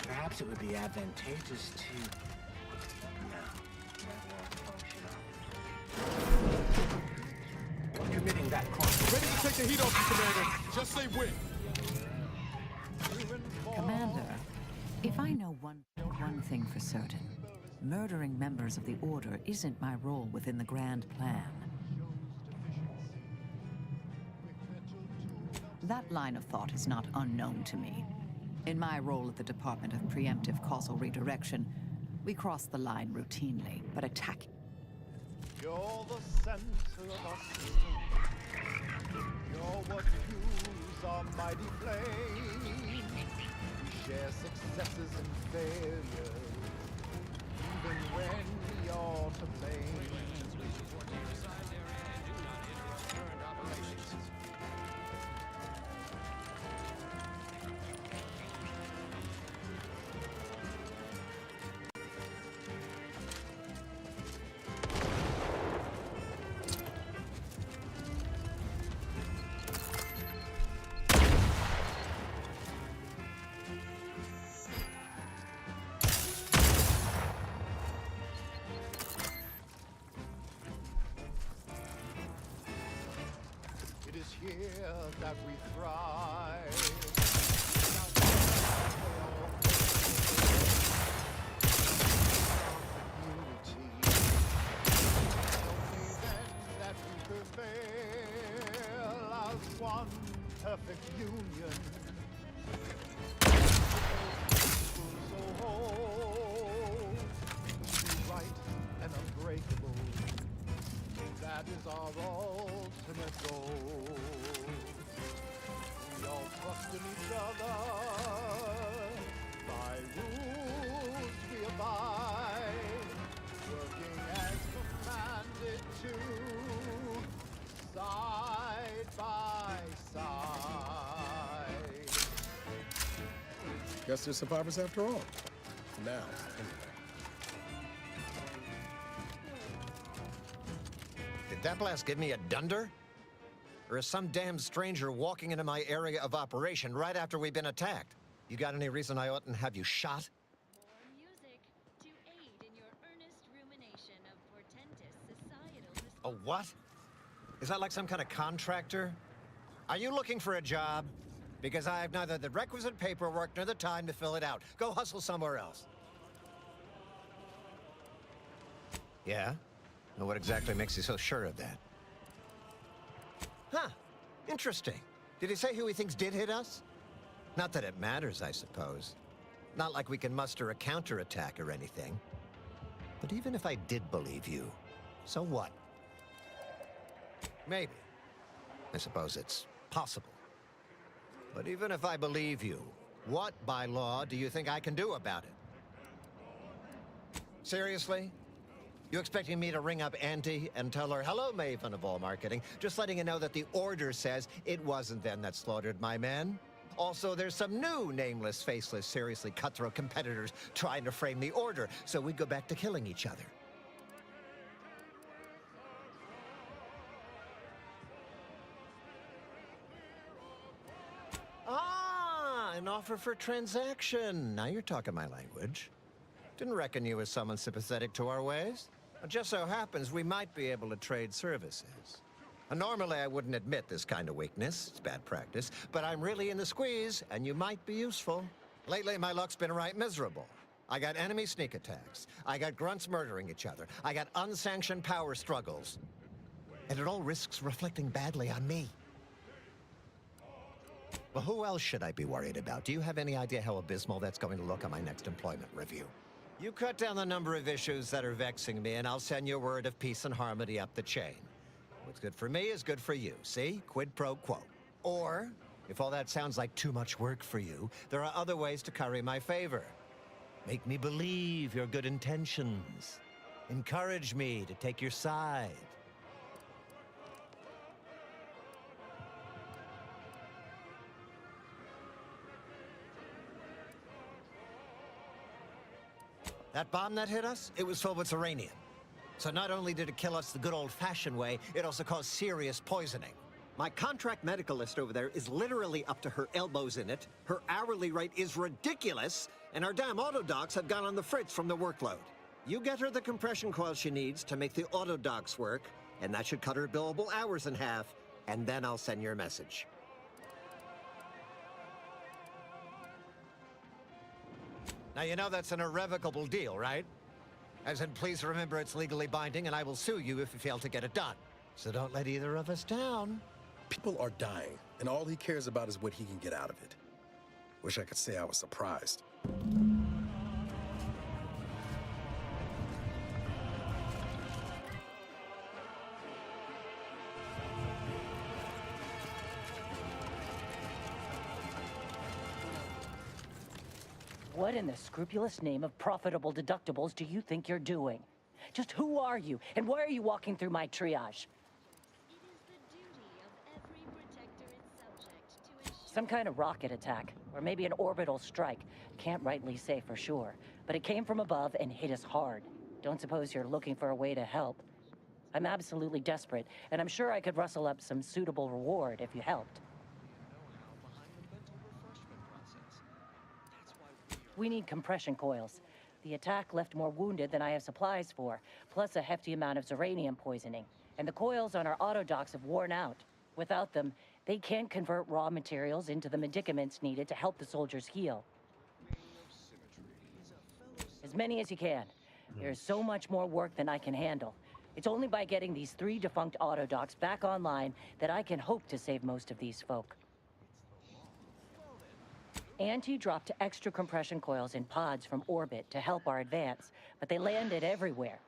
Perhaps it would be advantageous to... committing that crime. Ready to take the heat off you, Commander. Just say when. Commander, if I know one thing for certain, murdering members of the Order isn't my role within the grand plan. That line of thought is not unknown to me. In my role at the Department of Preemptive Causal Redirection, we cross the line routinely, but attacking... You're the center of our system. You're what fuels our mighty flame. We share successes and failures, even when we are to blame. Here that we thrive. Unity. Only then that we prevail as one perfect union. So whole, right and unbreakable. That is our ultimate goal. We all trust in each other. By rules we abide. Working as commanded to. Side by side. Guess they're survivors after all. For now, anyway. Did that blast give me a dunder? Or is some damn stranger walking into my area of operation right after we've been attacked? You got any reason I oughtn't have you shot? Music to aid in your earnest rumination of portentous societal A what? Is that like some kind of contractor? Are you looking for a job? Because I have neither the requisite paperwork nor the time to fill it out. Go hustle somewhere else. Yeah? Well, what exactly makes you so sure of that? Huh. Interesting. Did he say who he thinks did hit us? Not that it matters, I suppose. Not like we can muster a counterattack or anything. But even if I did believe you, so what? Maybe. I suppose it's possible. But even if I believe you, what, by law, do you think I can do about it? Seriously? You expecting me to ring up Auntie and tell her, hello, Maven of all marketing, just letting you know that the order says it wasn't them that slaughtered my men? Also, there's some new nameless, faceless, seriously cutthroat competitors trying to frame the order, so we go back to killing each other. Ah, an offer for transaction. Now you're talking my language. Didn't reckon you as someone sympathetic to our ways. It just so happens we might be able to trade services. Normally, I wouldn't admit this kind of weakness. It's bad practice. But I'm really in the squeeze, and you might be useful. Lately, my luck's been right miserable. I got enemy sneak attacks. I got grunts murdering each other. I got unsanctioned power struggles. And it all risks reflecting badly on me. Well, who else should I be worried about? Do you have any idea how abysmal that's going to look on my next employment review? You cut down the number of issues that are vexing me, and I'll send you a word of peace and harmony up the chain. What's good for me is good for you, see? Quid pro quo. Or, if all that sounds like too much work for you, there are other ways to curry my favor. Make me believe your good intentions. Encourage me to take your side. That bomb that hit us, it was filled with uranium. So not only did it kill us the good old-fashioned way, it also caused serious poisoning. My contract medicalist over there is literally up to her elbows in it, her hourly rate is ridiculous, and our damn autodocs have gone on the fritz from the workload. You get her the compression coil she needs to make the autodocs work, and that should cut her billable hours in half, and then I'll send your message. Now, you know that's an irrevocable deal, right? As in, please remember it's legally binding, and I will sue you if you fail to get it done. So don't let either of us down. People are dying, and all he cares about is what he can get out of it. Wish I could say I was surprised. What in the scrupulous name of profitable deductibles do you think you're doing? Just who are you, and why are you walking through my triage? Some kind of rocket attack, or maybe an orbital strike. Can't rightly say for sure, but it came from above and hit us hard. Don't suppose you're looking for a way to help. I'm absolutely desperate, and I'm sure I could rustle up some suitable reward if you helped. We need compression coils. The attack left more wounded than I have supplies for, plus a hefty amount of uranium poisoning. And the coils on our autodocs have worn out. Without them, they can't convert raw materials into the medicaments needed to help the soldiers heal. As many as you can. There's so much more work than I can handle. It's only by getting these 3 defunct autodocs back online that I can hope to save most of these folk. Auntie dropped extra compression coils in pods from orbit to help our advance, but they landed everywhere.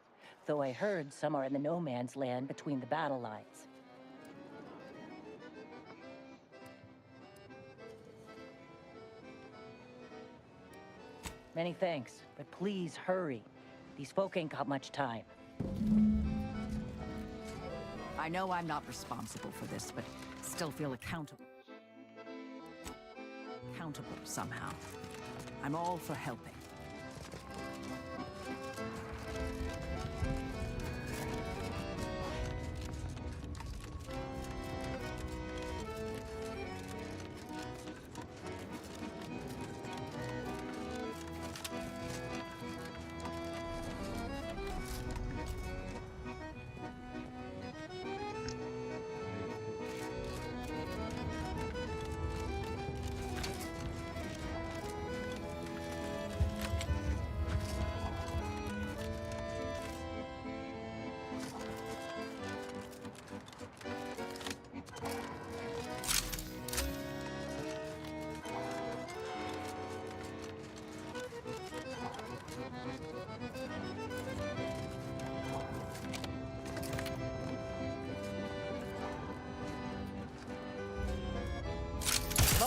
Though I heard some are in the no man's land between the battle lines. Many thanks, but please hurry. These folk ain't got much time. I know I'm not responsible for this, but still feel accountable somehow. I'm all for helping.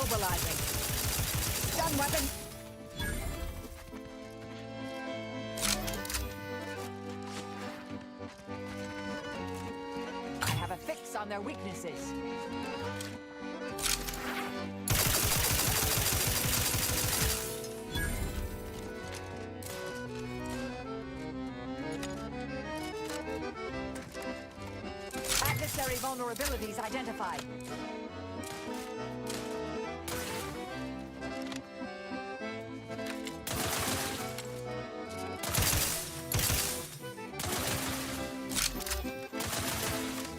Mobilizing. Stun weapon. I have a fix on their weaknesses. Adversary vulnerabilities identified.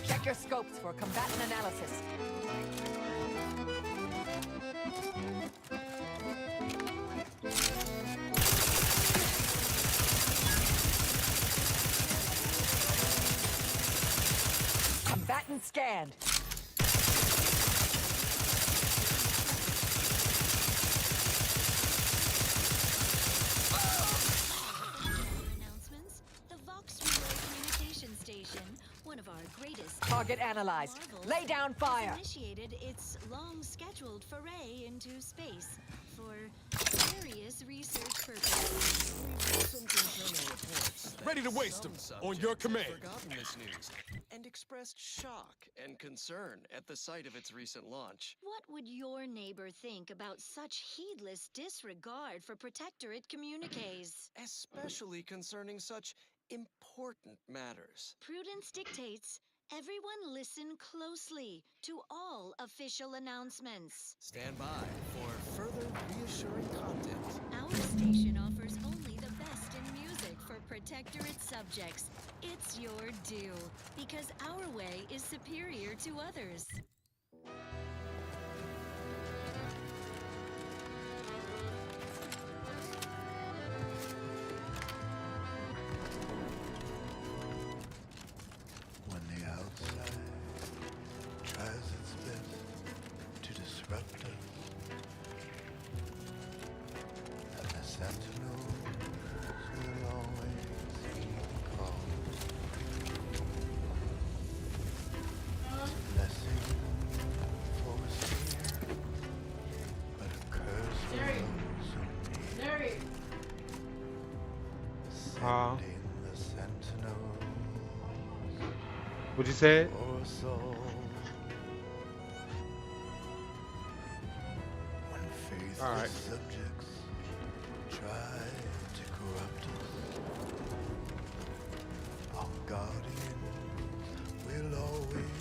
Check your scopes for combatant analysis. Combatant scanned. Announcements. The Vox Relay Communication Station, one of our greatest Target analyzed. marvels, Lay down fire. has initiated its long-scheduled foray into space for various research purposes. Some internal reports that Ready to waste some them, on your subjects have command. forgotten this news and expressed shock and concern at the sight of its recent launch. What would your neighbor think about such heedless disregard for Protectorate communiques? Especially concerning such important matters. Prudence dictates everyone listen closely to all official announcements. Stand by for further reassuring content. Our station offers only the best in music for Protectorate subjects. It's your due, because our way is superior to others. When the outside tries its best to disrupt us, and the sentinels will always be called. Blessing for a seer, but a curse for those who need. Sending the sentinels What'd you say? for a soul. When faithless All right. subjects try to corrupt us, our guardians will always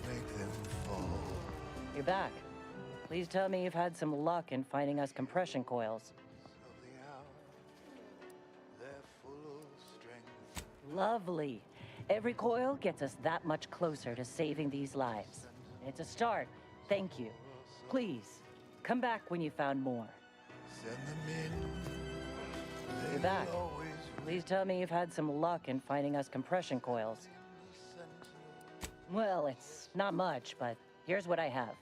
make them fall. You're back. Please tell me you've had some luck in finding us compression coils. They're full of strength. Lovely. Every coil gets us that much closer to saving these lives. It's a start. Thank you. Please, come back when you found more. Send them in. You're back. Please tell me you've had some luck in finding us compression coils. Well, it's not much, but here's what I have.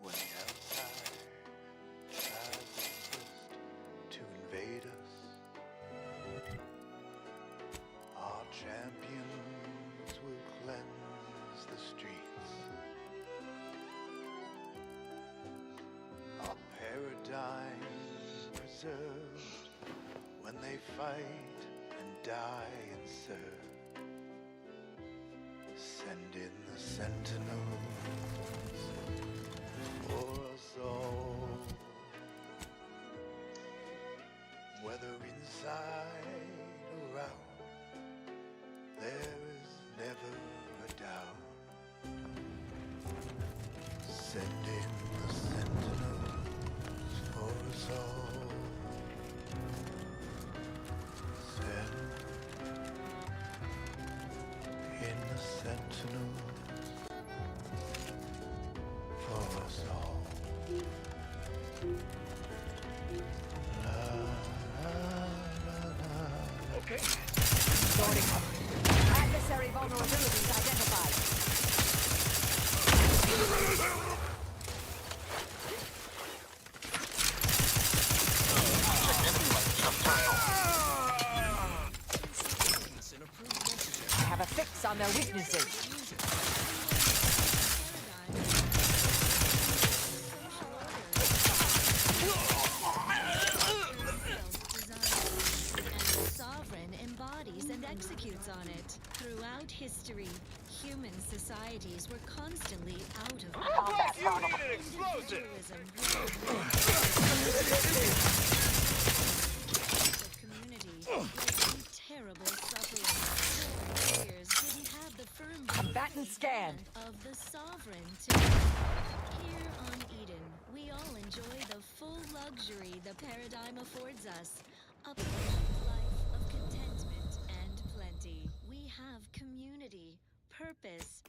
When the outside tries its best to invade us, our champions will cleanse the streets. Our paradigm preserved when they fight and die and serve. Send in the sentinels for us all. Whether inside or out, there is never a doubt. Send in the sentinels for us all. Send in the sentinels for us all. Okay. Sorting. Adversary vulnerabilities identified. I have a fix on their weaknesses. Sovereign embodies and executes on it. Throughout history, human societies were constantly out of balance. Individualism the community in terrible suffering. Warriors didn't have the firm Combatant scan. of the sovereign to here on Eden, we all enjoy the full luxury the paradigm affords us. A perfect life of contentment and plenty. We have community, purpose.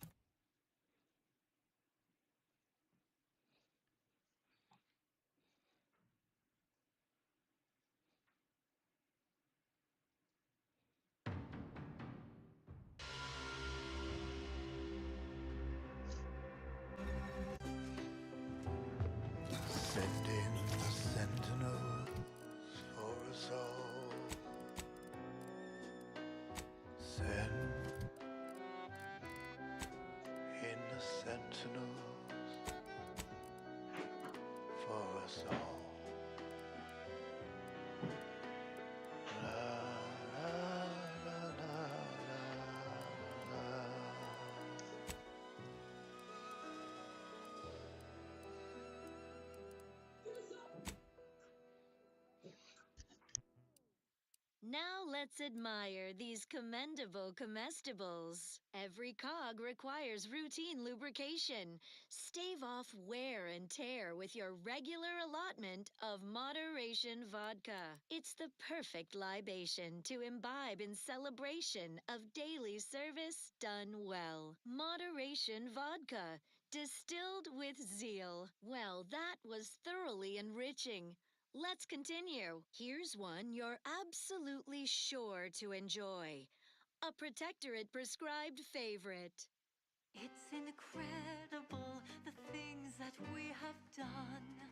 Send in the sentinels for us all. Send in the sentinels for us all. La la la la la la. Now let's admire these commendable comestibles. Every cog requires routine lubrication. Stave off wear and tear with your regular allotment of Moderation Vodka. It's the perfect libation to imbibe in celebration of daily service done well. Moderation Vodka, distilled with zeal. Well, that was thoroughly enriching. Let's continue. Here's one you're absolutely sure to enjoy. A Protectorate prescribed favorite. It's incredible the things that we have done.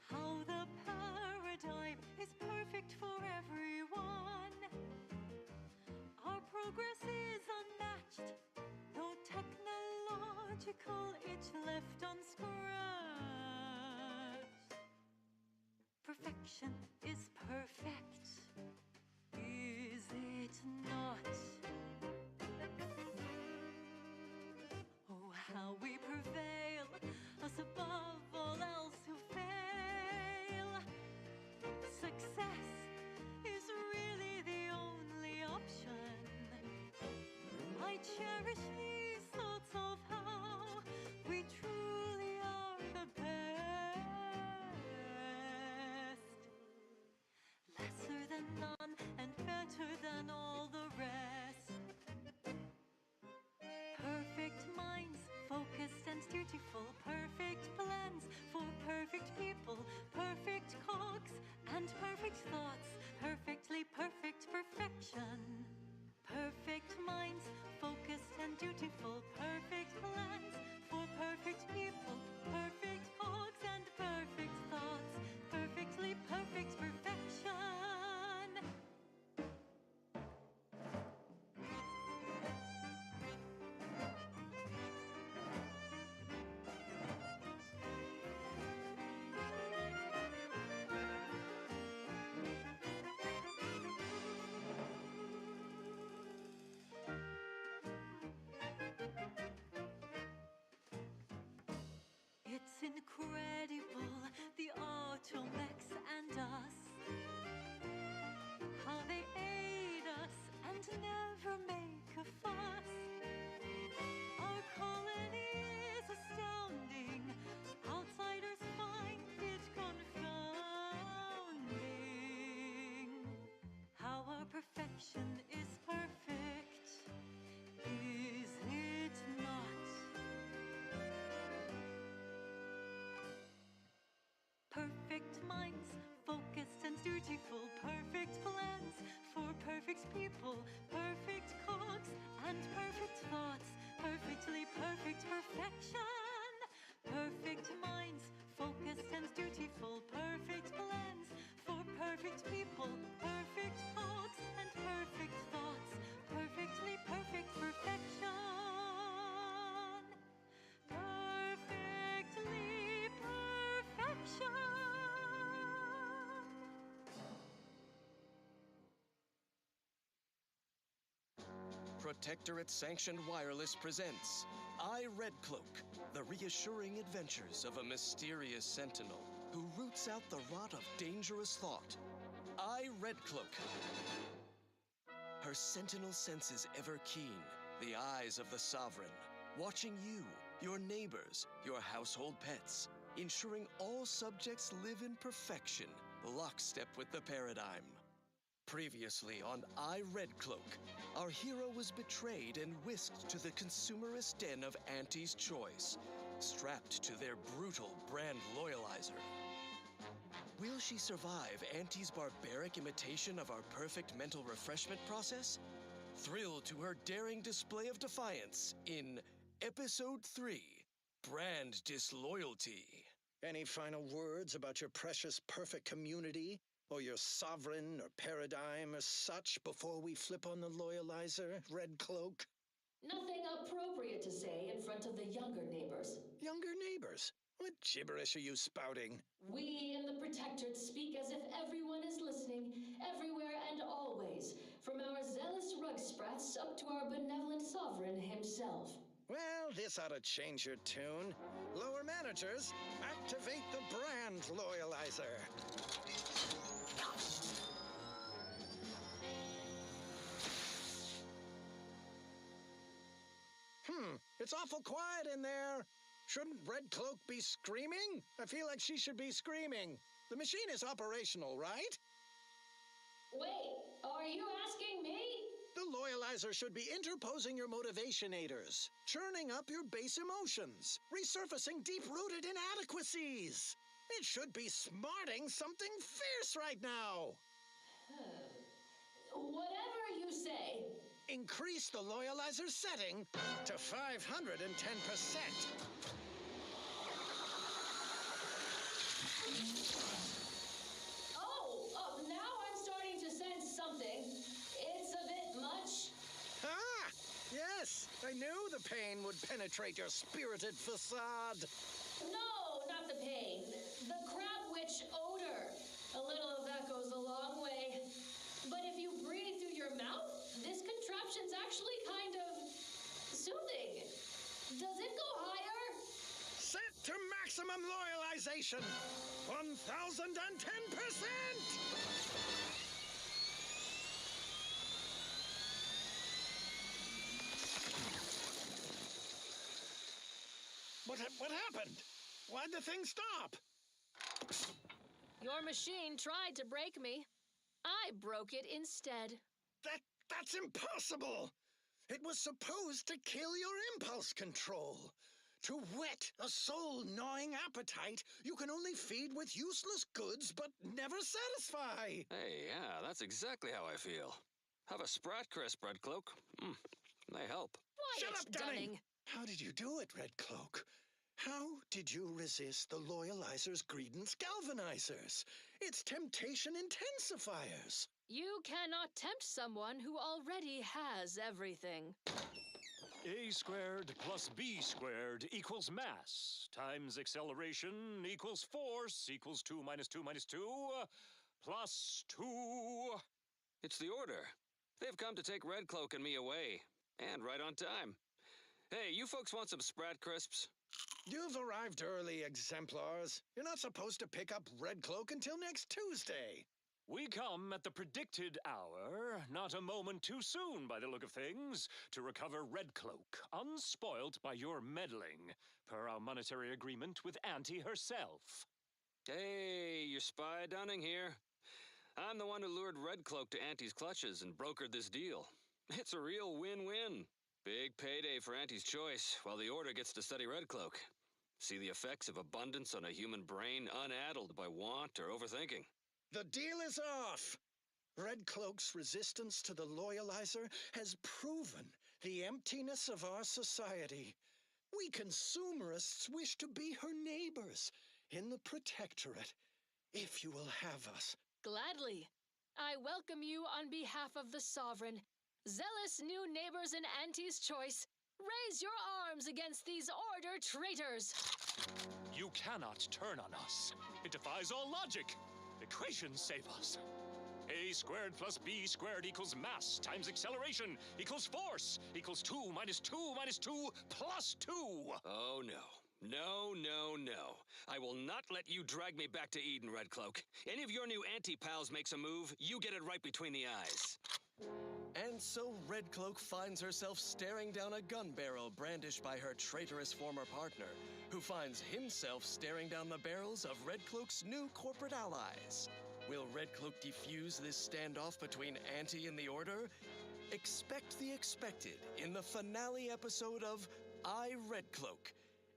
How the paradigm is perfect for everyone. Our progress is unmatched. No technological itch left unscratched. Perfection is perfect, is it not? Oh, how we prevail, us above all else who fail. Success is really the only option. I cherish these thoughts of how we truly are the best. Lesser than none and better than all the rest. Perfect minds, focused and dutiful, perfect plans for perfect people, perfect cogs and perfect thoughts, perfectly perfect perfection. Perfect minds, focused and dutiful, perfect plans for perfect people, perfect cogs and perfect thoughts, perfectly perfect perfection. It's incredible, the automechs and us. How they aid us and never make a fuss. Our colony is astounding. Outsiders find it confounding. How our perfection is perfect, is it not? Perfect minds, focused and dutiful, perfect plans for perfect people, perfect cogs and perfect thoughts, perfectly perfect perfect perfection. Perfect minds, focused and dutiful. Perfect plans for perfect people. Perfect talks and perfect thoughts. Perfectly perfect perfection. Perfectly perfection. Protectorate Sanctioned Wireless presents I, Red Cloak, the reassuring adventures of a mysterious sentinel who roots out the rot of dangerous thought. I, Red Cloak. Her sentinel senses ever keen, the eyes of the sovereign, watching you, your neighbors, your household pets, ensuring all subjects live in perfection, lockstep with the paradigm. Previously on I, Red Cloak, our hero was betrayed and whisked to the consumerist den of Auntie's Choice, strapped to their brutal brand loyalizer. Will she survive Auntie's barbaric imitation of our perfect mental refreshment process? Thrilled to her daring display of defiance in Episode 3, Brand Disloyalty. Any final words about your precious perfect community? Or your sovereign or paradigm or such before we flip on the loyalizer, Red Cloak? Nothing appropriate to say in front of the younger neighbors. Younger neighbors? What gibberish are you spouting? We in the Protectorate speak as if everyone is listening, everywhere and always, from our zealous rug sprats up to our benevolent sovereign himself. Well, this ought to change your tune. Lower managers, activate the brand loyalizer. It's awful quiet in there. Shouldn't Red Cloak be screaming? I feel like she should be screaming. The machine is operational, right? Wait, are you asking me? The loyalizer should be interposing your motivationators, churning up your base emotions, resurfacing deep-rooted inadequacies. It should be smarting something fierce right now. Whatever you say. Increase the loyalizer setting to 510%. Oh, now I'm starting to sense something. It's a bit much. Ah, yes. I knew the pain would penetrate your spirited facade. No, not the pain. The crab witch odor. A little of that goes a long way. But if you breathe through your mouth, this contraption's actually kind of soothing. Does it go higher? Set to maximum loyalization. 1010%! What happened? Why'd the thing stop? Your machine tried to break me. I broke it instead. That's impossible! It was supposed to kill your impulse control. To whet a soul-gnawing appetite, you can only feed with useless goods but never satisfy. Hey, yeah, that's exactly how I feel. Have a Sprat Crisp, Red Cloak. They help. Shut up, Dunning! How did you do it, Red Cloak? How did you resist the loyalizer's greedence galvanizers? Its temptation intensifiers. You cannot tempt someone who already has everything. A squared plus B squared equals mass times acceleration equals force equals 2 minus 2 minus 2 plus 2. It's the Order. They've come to take Red Cloak and me away. And right on time. Hey, you folks want some Sprat Crisps? You've arrived early, exemplars. You're not supposed to pick up Red Cloak until next Tuesday. We come at the predicted hour, not a moment too soon by the look of things, to recover Red Cloak, unspoilt by your meddling, per our monetary agreement with Auntie herself. Hey, your spy Dunning here. I'm the one who lured Red Cloak to Auntie's clutches and brokered this deal. It's a real win-win. Big payday for Auntie's Choice, while the Order gets to study Red Cloak. See the effects of abundance on a human brain unaddled by want or overthinking. The deal is off! Red Cloak's resistance to the loyalizer has proven the emptiness of our society. We consumerists wish to be her neighbors in the Protectorate, if you will have us. Gladly. I welcome you on behalf of the Sovereign. Zealous new neighbors in Auntie's choice, raise your arms against these Order traitors! You cannot turn on us. It defies all logic. Equations save us. A squared plus B squared equals mass times acceleration equals force equals 2 minus 2 minus 2 plus 2. Oh, no. No, no, no. I will not let you drag me back to Eden, Redcloak. Any of your new anti-pals makes a move, you get it right between the eyes. And so Redcloak finds herself staring down a gun barrel brandished by her traitorous former partner, who finds himself staring down the barrels of Redcloak's new corporate allies. Will Redcloak defuse this standoff between Auntie and the Order? Expect the expected in the finale episode of I, Redcloak.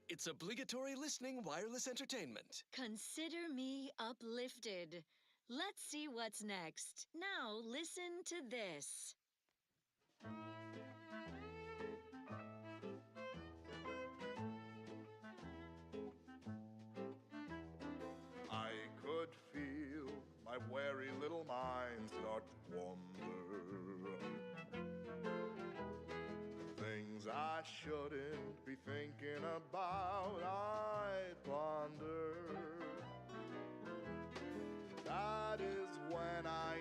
It's obligatory listening wireless entertainment. Consider me uplifted. Let's see what's next. Now listen to this. I could feel my wary little mind start to wander. Things I shouldn't be thinking about, I ponder. That is when I